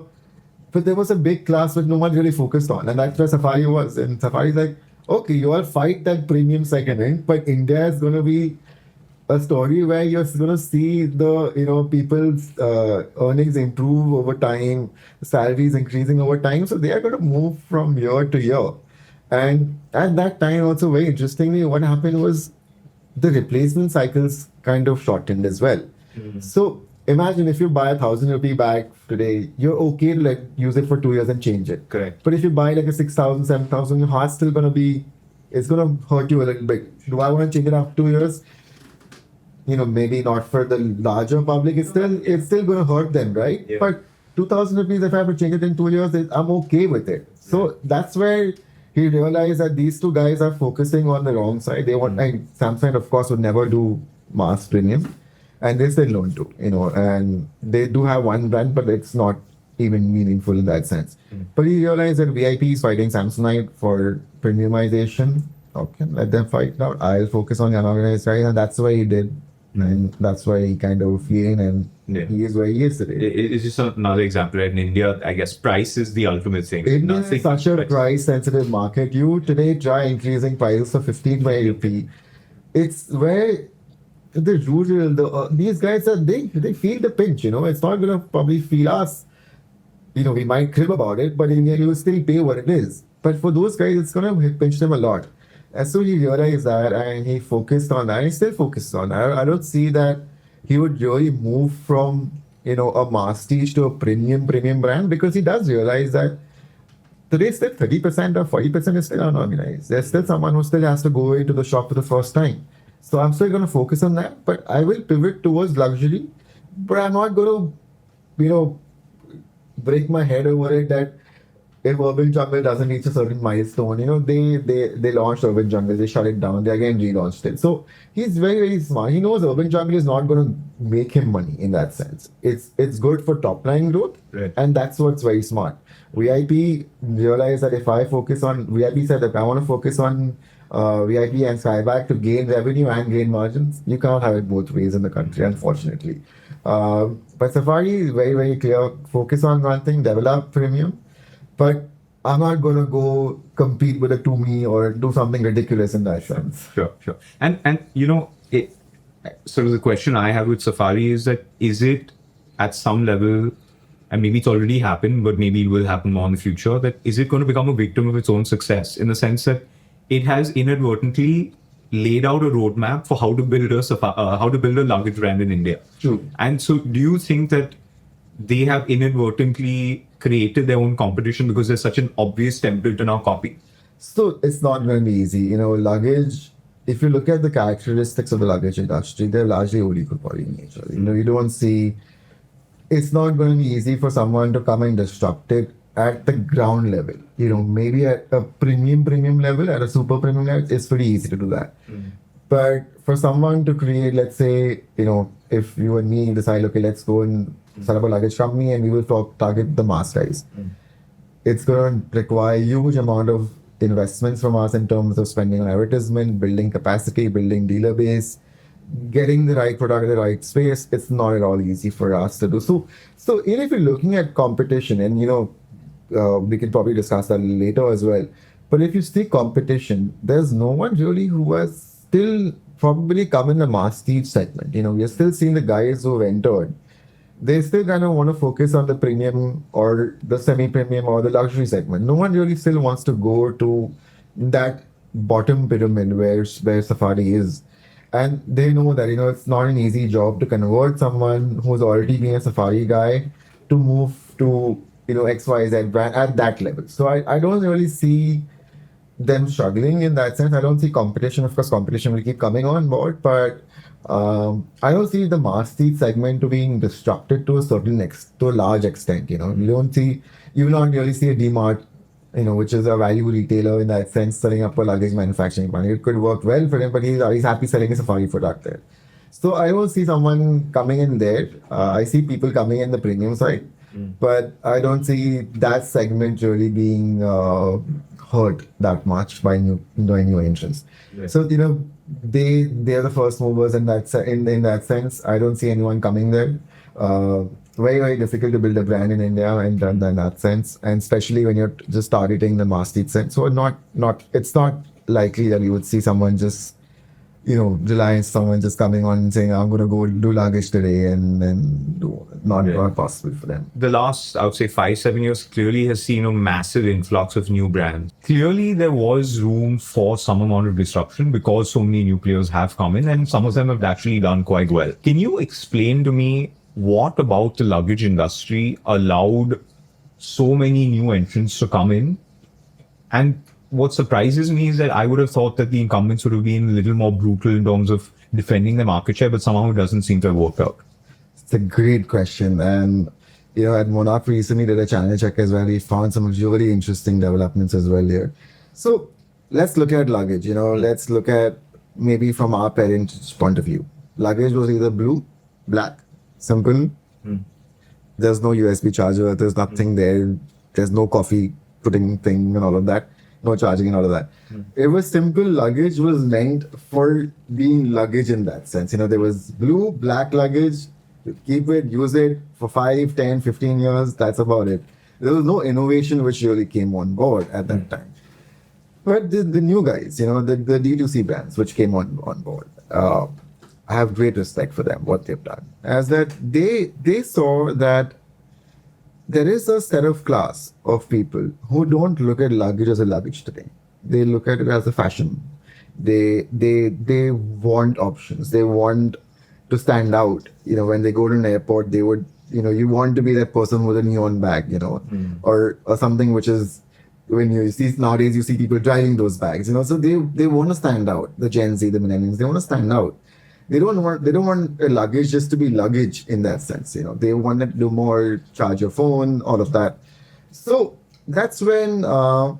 But there was a big class which no one really focused on. And that's where Safari was. And Safari's like, okay, you all fight that premium segment, but India is going to be a story where you're going to see the, people's earnings improve over time, salaries increasing over time. So they are going to move from year to year. And at that time, also very interestingly, what happened was the replacement cycles kind of shortened as well. So imagine if you buy 1,000 rupee bag today, you're okay to use it for 2 years and change it. Correct. But if you buy like a 6,000, 7,000, your heart's still going to be, it's going to hurt you a little bit. Do I want to change it after 2 years? Maybe not for the larger public. It's still going to hurt them, right? Yeah. But 2,000 rupees, if I have to change it in 2 years, I'm okay with it. So that's where he realized that these two guys are focusing on the wrong side. They want, and Samsung, of course, would never do mass premium. And they still don't do, and they do have one brand, but it's not even meaningful in that sense. But he realized that VIP is fighting Samsonite for premiumization. Okay, let them fight now. I'll focus on the unorganized side, and that's what he did. And that's why he kind of gained, and he is where he is today. It's just another example, right? In India, I guess price is the ultimate thing. India is such a price-sensitive market. You today try increasing prices for 15 by rupee. It's where the rural, these guys they feel the pinch. It's not gonna probably feel us. We might crib about it, but in the end, you will still pay what it is. But for those guys, it's gonna pinch them a lot. And so he realized that, and he focused on that. And he still focused on that. I don't see that he would really move from a masstige to a premium brand, because he does realize that today still 30% or 40% is still unorganized. There's still someone who still has to go into the shop for the first time. So I'm still going to focus on that, but I will pivot towards luxury. But I'm not going to, break my head over it that if Urban Jungle doesn't reach a certain milestone, they launched Urban Jungle, they shut it down, they again relaunched it. So he's very, very smart. He knows Urban Jungle is not going to make him money in that sense. It's good for top line growth, right. And that's what's very smart. VIP realized that if I focus on, VIP said that I want to focus on VIP and Skyback to gain revenue and gain margins. You cannot have it both ways in the country, unfortunately. But Safari is very, very clear. Focus on one thing, develop premium. But I'm not going to go compete with a Tumi or do something ridiculous in that sense. Sure. And sort of the question I have with Safari is that, is it at some level, and maybe it's already happened, but maybe it will happen more in the future, that is it going to become a victim of its own success, in the sense that it has inadvertently laid out a roadmap for how to build a luggage brand in India. True. And so, do you think that they have inadvertently created their own competition because there's such an obvious template to now copy? So it's not going to be easy. Luggage, if you look at the characteristics of the luggage industry, they're largely oligopoly in nature. You don't see, it's not going to be easy for someone to come and disrupt it at the ground level. Maybe at a premium level, at a super premium level, it's pretty easy to do that. But for someone to create, let's say, if you and me decide, okay, let's go and set up a luggage company and we will target the mass guys. It's going to require a huge amount of investments from us in terms of spending on advertisement, building capacity, building dealer base, getting the right product in the right space. It's not at all easy for us to do. So even if you're looking at competition, and we can probably discuss that later as well. But if you see competition, there's no one really who has still probably come in the masstige segment. We're still seeing the guys who have entered. They still kind of want to focus on the premium or the semi-premium or the luxury segment. No one really still wants to go to that bottom pyramid where Safari is. And they know that, it's not an easy job to convert someone who's already been a Safari guy to move to, XYZ brand at that level. So I don't really see them struggling in that sense. I don't see competition. Of course, competition will keep coming on board, but I don't see the masstige segment to being disrupted to a large extent. You will not really see a D-Mart, which is a value retailer in that sense, setting up a luggage manufacturing company. It could work well for him, but he's happy selling a Safari product there. So I don't see someone coming in there. I see people coming in the premium side, but I don't see that segment really being hurt that much by new entrants. Yeah. So they're the first movers in that sense. I don't see anyone coming there. Very, very difficult to build a brand in India in that sense, and especially when you're just targeting the masstige sense. So it's not likely that you would see someone just Reliance, someone just coming on and saying, I'm going to go do luggage today, and then not possible for them. The last, I would say, 5-7 years clearly has seen a massive influx of new brands. Clearly, there was room for some amount of disruption because so many new players have come in, and some of them have actually done quite well. Can you explain to me what about the luggage industry allowed so many new entrants to come in? And what surprises me is that I would have thought that the incumbents would have been a little more brutal in terms of defending their market share, but somehow it doesn't seem to have worked out. It's a great question. And, at Monarch recently did a channel check as well. We found some really interesting developments as well here. So let's look at luggage, let's look at maybe from our parents' point of view. Luggage was either blue, black, simple. There's no USB charger. There's nothing there. There's no coffee putting thing and all of that. No charging and all of that. It was simple. Luggage was meant for being luggage in that sense. There was blue, black luggage. You keep it, use it for 5, 10, 15 years. That's about it. There was no innovation which really came on board at that time. But the new guys, the D2C brands which came on board, I have great respect for them, what they've done. As that they saw that there is a set of class of people who don't look at luggage as a luggage today. They look at it as a fashion. They want options. They want to stand out. When they go to an airport, they would, you want to be that person with a neon bag, or something which is, when you see nowadays, you see people driving those bags, so they want to stand out. The Gen Z, the millennials, they want to stand out. They don't want a luggage just to be luggage in that sense. They want to do more, charge your phone, all of that. So that's when while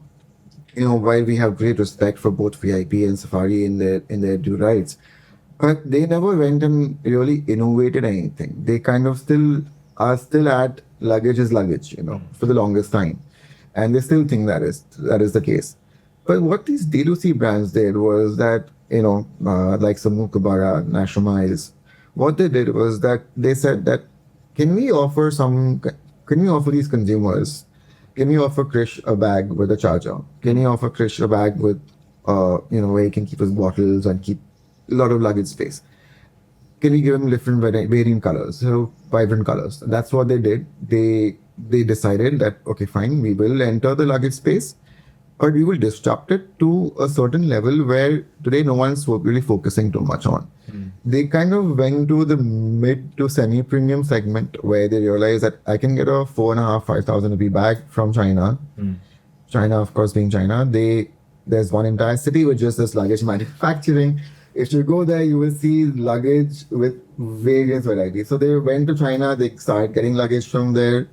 we have great respect for both VIP and Safari in their due rights, but they never went and really innovated anything. They kind of are still at luggage is luggage, for the longest time, and they still think that is the case. But what these D2C brands did was that, like Samuk Kabara, National Miles, what they did was that they said that, can we offer these consumers, can we offer Krish a bag with a charger? Can we offer Krish a bag with, where he can keep his bottles and keep a lot of luggage space? Can we give him different variant colors, vibrant colors? That's what they did. They decided that, okay, fine, we will enter the luggage space, but we will disrupt it to a certain level where today no one's really focusing too much on. They kind of went to the mid to semi-premium segment where they realized that I can get a 4,500-5,000 rupee bag from China. China, of course, being China, there's one entire city which just does luggage manufacturing. If you go there, you will see luggage with various varieties. So they went to China, they started getting luggage from there.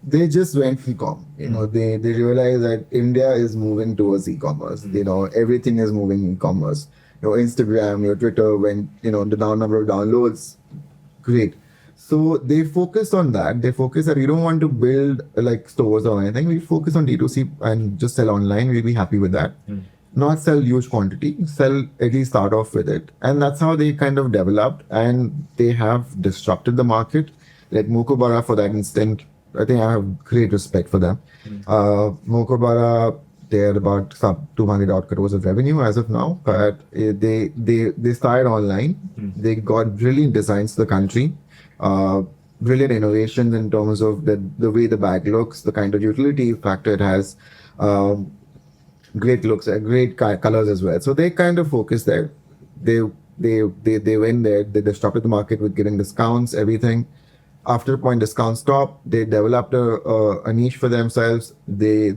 They just went e-com. They realized that India is moving towards e-commerce. Everything is moving e-commerce. Your Instagram, your Twitter, when the number of downloads, great. So they focus on that. They focus that we don't want to build like stores or anything. We focus on D2C and just sell online. We'll be happy with that. Not sell huge quantity, sell at least start off with it. And that's how they kind of developed, and they have disrupted the market. Like Mukobara, for that instant, I think I have great respect for them. Mukobara, they're about sub 200 odd crores of revenue as of now, but they started online. They got brilliant designs to the country, brilliant innovations in terms of the way the bag looks, the kind of utility factor it has, great looks, great colors as well. So they kind of focus there. They went there. They disrupted the market with giving discounts, everything. After a point, discounts stopped. They developed a niche for themselves. They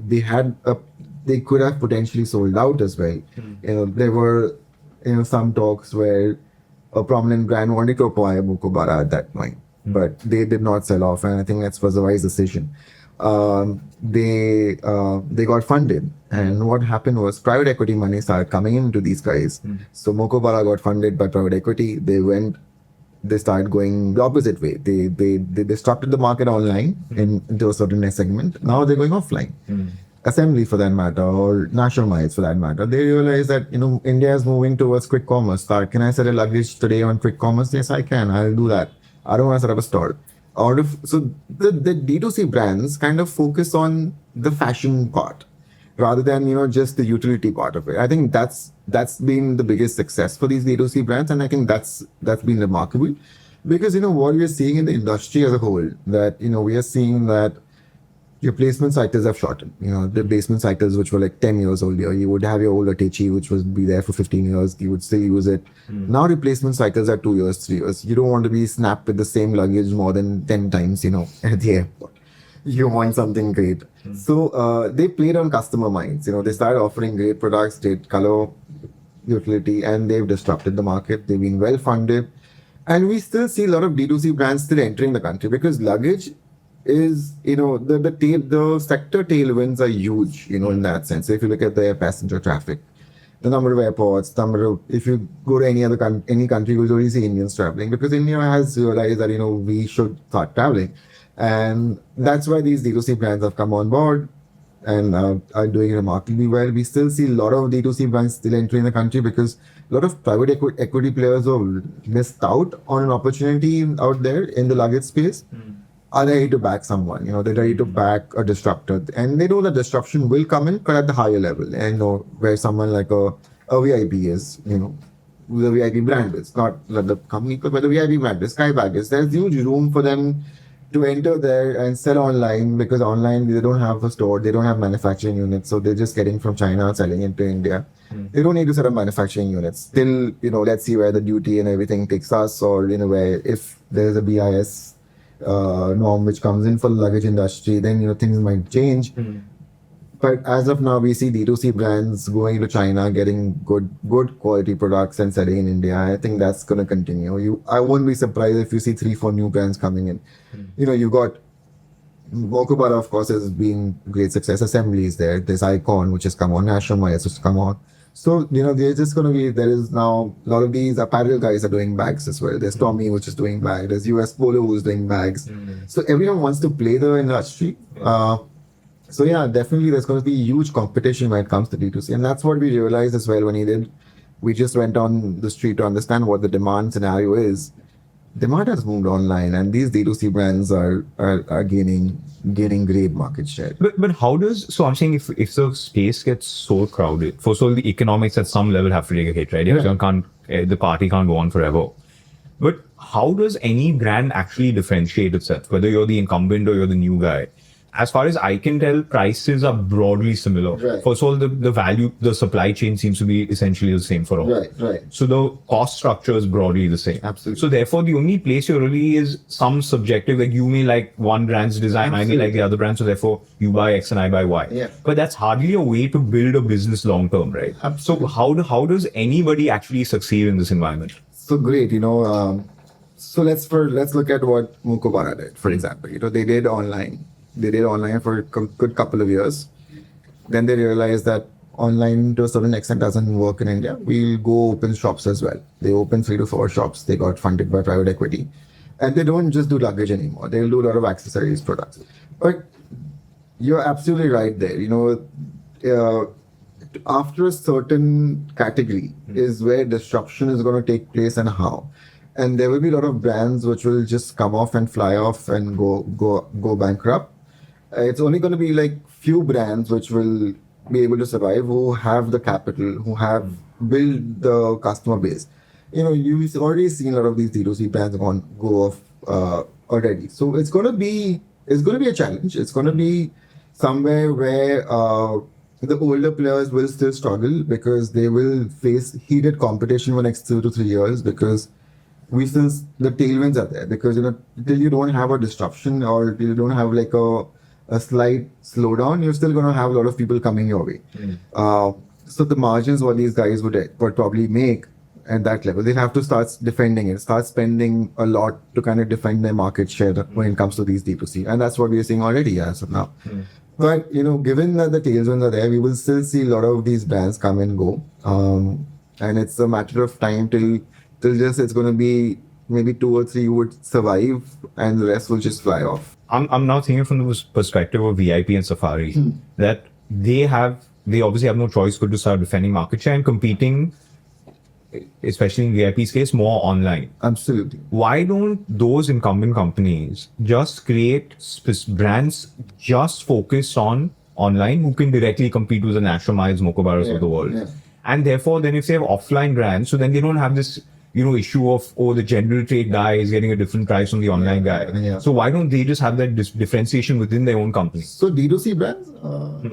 could have potentially sold out as well. There were some talks where a prominent brand wanted to acquire Mukobara at that point, but they did not sell off, and I think that was a wise decision. They got funded, and what happened was private equity money started coming into these guys. So Mukobara got funded by private equity. They started going the opposite way. They disrupted the market online into a certain segment. Now they're going offline. Assembly for that matter, or national miles for that matter. They realize that India is moving towards quick commerce. Can I sell a luggage today on quick commerce? Yes, I can. I'll do that. I don't want to set up a store. So the D2C brands kind of focus on the fashion part rather than just the utility part of it. I think that's been the biggest success for these D2C brands, and I think that's been remarkable, because what we are seeing in the industry as a whole, that we are seeing that replacement cycles have shortened. The replacement cycles which were like 10 years earlier, you would have your old Atechi which would be there for 15 years, you would still use it. Now replacement cycles are 2 years, 3 years. You don't want to be snapped with the same luggage more than 10 times, at the airport. You want something great. So they played on customer minds. They started offering great products, great color, utility, and they've disrupted the market. They've been well funded. And we still see a lot of D2C brands still entering the country, because luggage is, the sector tailwinds are huge, in that sense. If you look at the passenger traffic, the number of airports, if you go to any country, you'll only see Indians traveling, because India has realized that, we should start traveling. And that's why these D2C brands have come on board and are doing remarkably well. We still see a lot of D2C brands still entering the country, because a lot of private equity players who missed out on an opportunity out there in the luggage space are ready to back someone. They're ready to back a disruptor, and they know that disruption will come in, but at the higher level. And where someone like a VIP is, the VIP brand is, not the company, but the VIP brand is, Skybag is. There's huge room for them to enter there and sell online, because online they don't have a store, they don't have manufacturing units, so they're just getting from China and selling into India. They don't need to set up manufacturing units. Still, let's see where the duty and everything takes us, or where if there's a BIS norm which comes in for the luggage industry, then things might change. But as of now, we see D2C brands going to China, getting good quality products and selling in India. I think that's going to continue. I won't be surprised if you see 3-4 new brands coming in. You got Mokobara, of course, has been great success. Assembly is there. There's Icon, which has come on. National Miles, which has come on. So, there's just going to be, there is now a lot of these apparel guys are doing bags as well. There's Tommy, which is doing bags. There's US Polo, who's doing bags. So everyone wants to play the industry. So yeah, definitely there's going to be huge competition when it comes to D2C. And that's what we realized as well when we just went on the street to understand what the demand scenario is. Demand has moved online, and these D2C brands are gaining great market share. But how so I'm saying if the space gets so crowded, first of all, the economics at some level have to take a hit, right? The party can't go on forever. But how does any brand actually differentiate itself, whether you're the incumbent or you're the new guy? as far as I can tell, prices are broadly similar. Right. First of all, the value, the supply chain seems to be essentially the same for all. Right. So the cost structure is broadly the same. Absolutely. So therefore, the only place you really is some subjective, like you may like one brand's design, I may like the other brand, so therefore you buy X and I buy Y. Yeah. But that's hardly a way to build a business long term, right? Absolutely. So how does anybody actually succeed in this environment? So great, so let's look at what Mukobara did, for example. They did online. They did online for a good couple of years. Then they realized that online to a certain extent doesn't work in India. We'll go open shops as well. They opened 3 to 4 shops. They got funded by private equity. And they don't just do luggage anymore. They'll do a lot of accessories products. But you're absolutely right there. After a certain category is where disruption is going to take place and how. And there will be a lot of brands which will just come off and fly off and go bankrupt. It's only going to be like few brands which will be able to survive, who have the capital, who have built the customer base. You've already seen a lot of these D2C brands go off already. So it's going to be a challenge. It's going to be somewhere where the older players will still struggle because they will face heated competition for the next 2 to 3 years, because the tailwinds are there, because till you don't have a disruption or till you don't have like a slight slowdown, you're still going to have a lot of people coming your way. So the margins what these guys would probably make at that level, they'll have to start defending it, start spending a lot to kind of defend their market share when it comes to these D2C. And that's what we're seeing already as of now. But, given that the tailwinds are there, we will still see a lot of these brands come and go. And it's a matter of time till it's going to be maybe 2 or 3 would survive and the rest will just fly off. I'm now thinking from the perspective of VIP and Safari that they obviously have no choice but to start defending market share and competing, especially in VIP's case, more online. Absolutely. Why don't those incumbent companies just create brands just focused on online who can directly compete with the National Miles, Mokobaras of the world? Yeah. And therefore, then if they have offline brands, so then they don't have this issue of, the general trade guy is getting a different price from the online guy. Yeah. So why don't they just have that differentiation within their own company? So D2C brands,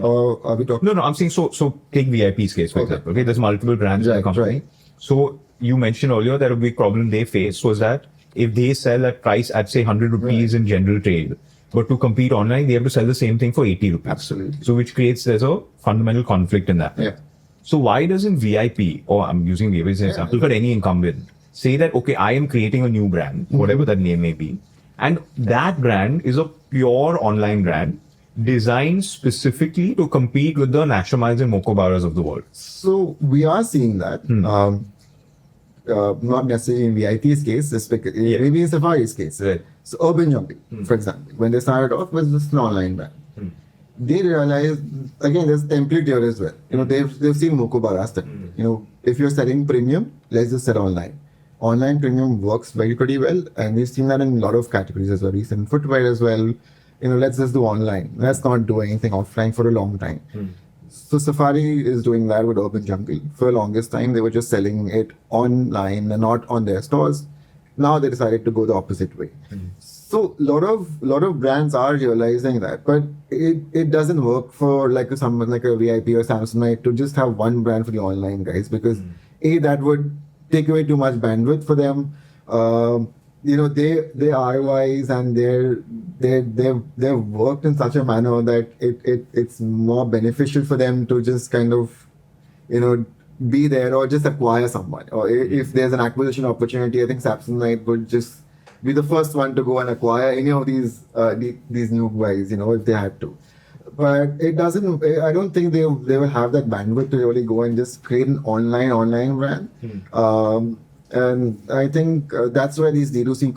or are we talking? No, I'm saying so take VIP's case, for example. Okay, there's multiple brands in the company. Right. So you mentioned earlier that a big problem they faced was that if they sell at price at say 100 rupees in general trade, but to compete online, they have to sell the same thing for 80 rupees. Absolutely. So which there's a fundamental conflict in that. Yeah. So why doesn't VIP, or I'm using VIP as an example, but any incumbent, say that, okay, I am creating a new brand, whatever that name may be, and that brand is a pure online brand designed specifically to compete with the National Miles and Mokobaras of the world? So we are seeing that. Not necessarily in VIP's case, maybe in Safari's case. Right. So Urban Jungle, for example, when they started off with just an online brand, they realized, again, there's template here as well. They've seen Mokobaras that, if you're selling premium, let's just sell online. Online premium works pretty well, and we've seen that in a lot of categories as well. We've seen footwear as well. Let's just do online. Let's not do anything offline for a long time. So Safari is doing that with Urban Jungle. For the longest time, they were just selling it online and not on their stores. Now they decided to go the opposite way. So a lot of brands are realizing that, but it doesn't work for someone like a VIP or Samsonite to just have one brand for the online guys, because that would take away too much bandwidth for them. Their ROIs and they've worked in such a manner that it's more beneficial for them to just kind of be there or just acquire someone. Or if there's an acquisition opportunity, I think Samsonite would just be the first one to go and acquire any of these new guys, if they had to. But it doesn't. I don't think they will have that bandwidth to really go and just create an online brand. And I think that's where these D2C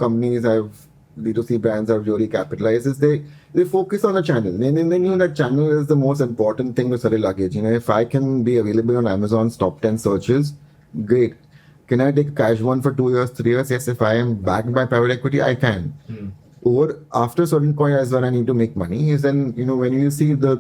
brands have really capitalized. Is they focus on a channel. They know that channel is the most important thing to sell luggage. If I can be available on Amazon's top 10 searches, great. Can I take a cash one for 2 years, 3 years? Yes, if I am backed by private equity, I can. Or after a certain point, as well, I need to make money. Is then when you see the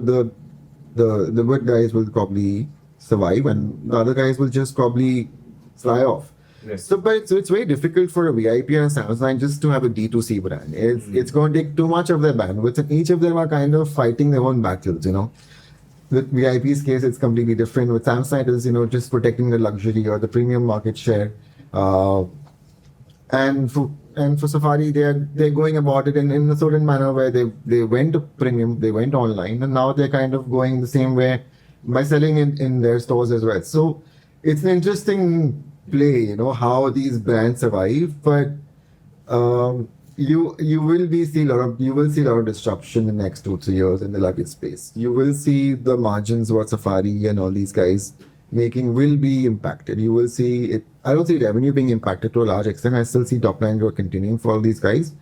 good guys will probably survive, and the other guys will just probably fly off. So it's very difficult for a VIP and a Samsung just to have a D2C brand. It's going to take too much of their bandwidth, and each of them are kind of fighting their own battles. With VIP's case, it's completely different. With Samsung, it is just protecting the luxury or the premium market share. Uh, and for Safari, they're going about it in a certain manner where they went to premium, they went online, and now they're kind of going the same way by selling in their stores as well. So it's an interesting play, how these brands survive, but you will see a lot of disruption in the next 2-3 years in the luggage space. You will see the margins what Safari and all these guys making will be impacted. You will see it. I don't see revenue being impacted to a large extent. I still see top line growth continuing for all these guys.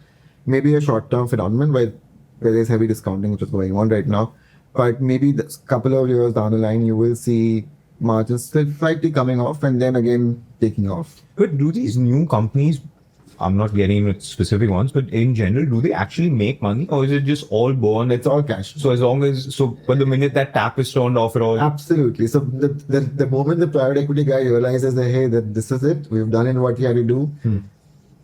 Maybe a short term phenomenon where there's heavy discounting which is going on right now. But maybe a couple of years down the line, you will see margins still slightly coming off and then again taking off. But do these new companies, I'm not getting into specific ones, but in general, do they actually make money, or is it just all born? It's all cash. So but the minute that tap is turned off, it all. Absolutely. So the moment the private equity guy realizes that, hey, that this is it, we've done in what he had to do,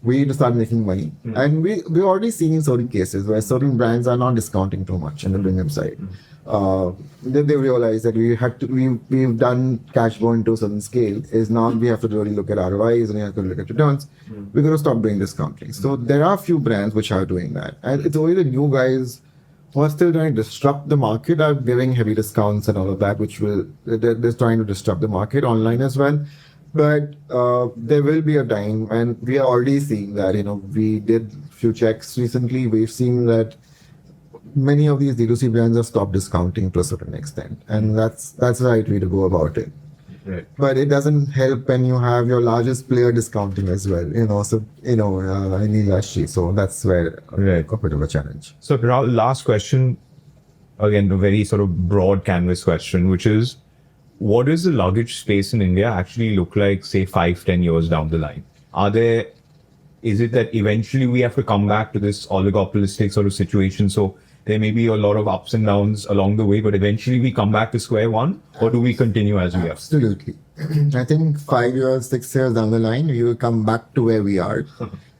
we need to start making money. And we're already seeing in certain cases where certain brands are not discounting too much in the premium side. Then they realize that we've done cash burn to a certain scale. Is now we have to really look at ROIs and we have to look at returns. We're going to stop doing discounting. So there are a few brands which are doing that, and it's only the new guys who are still trying to disrupt the market are giving heavy discounts and all of that, which they're trying to disrupt the market online as well. But there will be a time, and we are already seeing that. We did a few checks recently. We've seen that many of these D2C brands have stopped discounting to a certain extent, and that's the right way to go about it. Right. But it doesn't help when you have your largest player discounting as well. In the industry. So that's where a bit of a challenge. So Rahul, last question, again, a very sort of broad canvas question, which is, what does the luggage space in India actually look like, say, 5-10 years down the line? Is it that eventually we have to come back to this oligopolistic sort of situation? So there may be a lot of ups and downs along the way, but eventually we come back to square one, or do we continue as we are? Absolutely. I think 5 years, 6 years down the line, we will come back to where we are.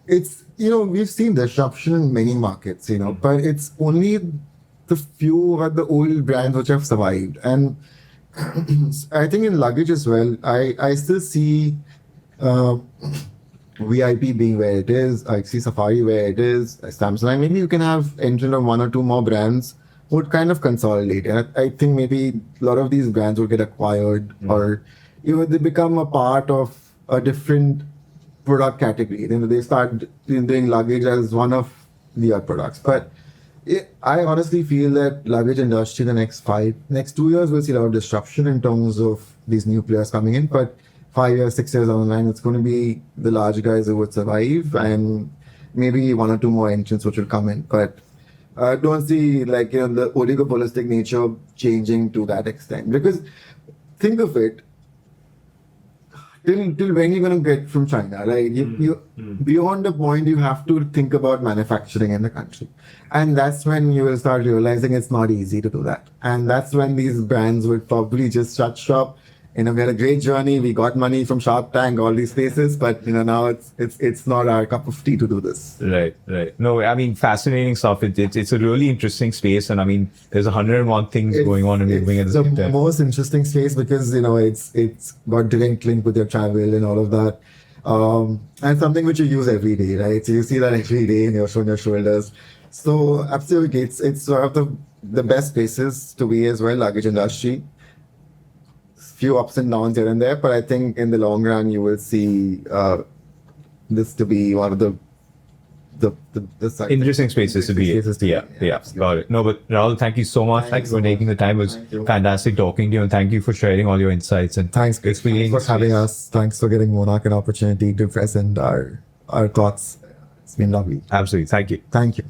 It's, we've seen disruption in many markets, but it's only the few or the old brands which have survived. And I think in luggage as well, I still see VIP being where it is. I see Safari where it is. Samsung, maybe you can have entrant of one or two more brands would kind of consolidate. And I think maybe a lot of these brands will get acquired or they become a part of a different product category. They start doing luggage as one of their products. But I honestly feel that luggage industry in the next 2 years will see a lot of disruption in terms of these new players coming in. But 5 years, 6 years down the line, it's going to be the large guys who would survive and maybe one or two more entrants which will come in. But I don't see the oligopolistic nature changing to that extent. Because think of it, till when you're going to get from China, right? Beyond the point, you have to think about manufacturing in the country. And that's when you will start realizing it's not easy to do that. And that's when these brands would probably just shut shop. We had a great journey. We got money from Shark Tank, all these places, but now it's not our cup of tea to do this. Right. No, I mean, fascinating stuff. It's a really interesting space, and I mean, there's 101 things going on and moving at the same time. It's the most interesting space because it's got direct link with your travel and all of that, and something which you use every day, right? So you see that every day on your shoulders. So absolutely, it's one of the best spaces to be as well, luggage industry. Few ups and downs here and there, but I think in the long run you will see this to be one of the interesting spaces to be in. Yeah, got it. No, but Rahul, thank you so much. Thanks for taking the time. It was fantastic talking to you, and thank you for sharing all your insights. And thanks for having us. Thanks for giving Monarch an opportunity to present our thoughts. It's been lovely. Absolutely. Thank you. Thank you.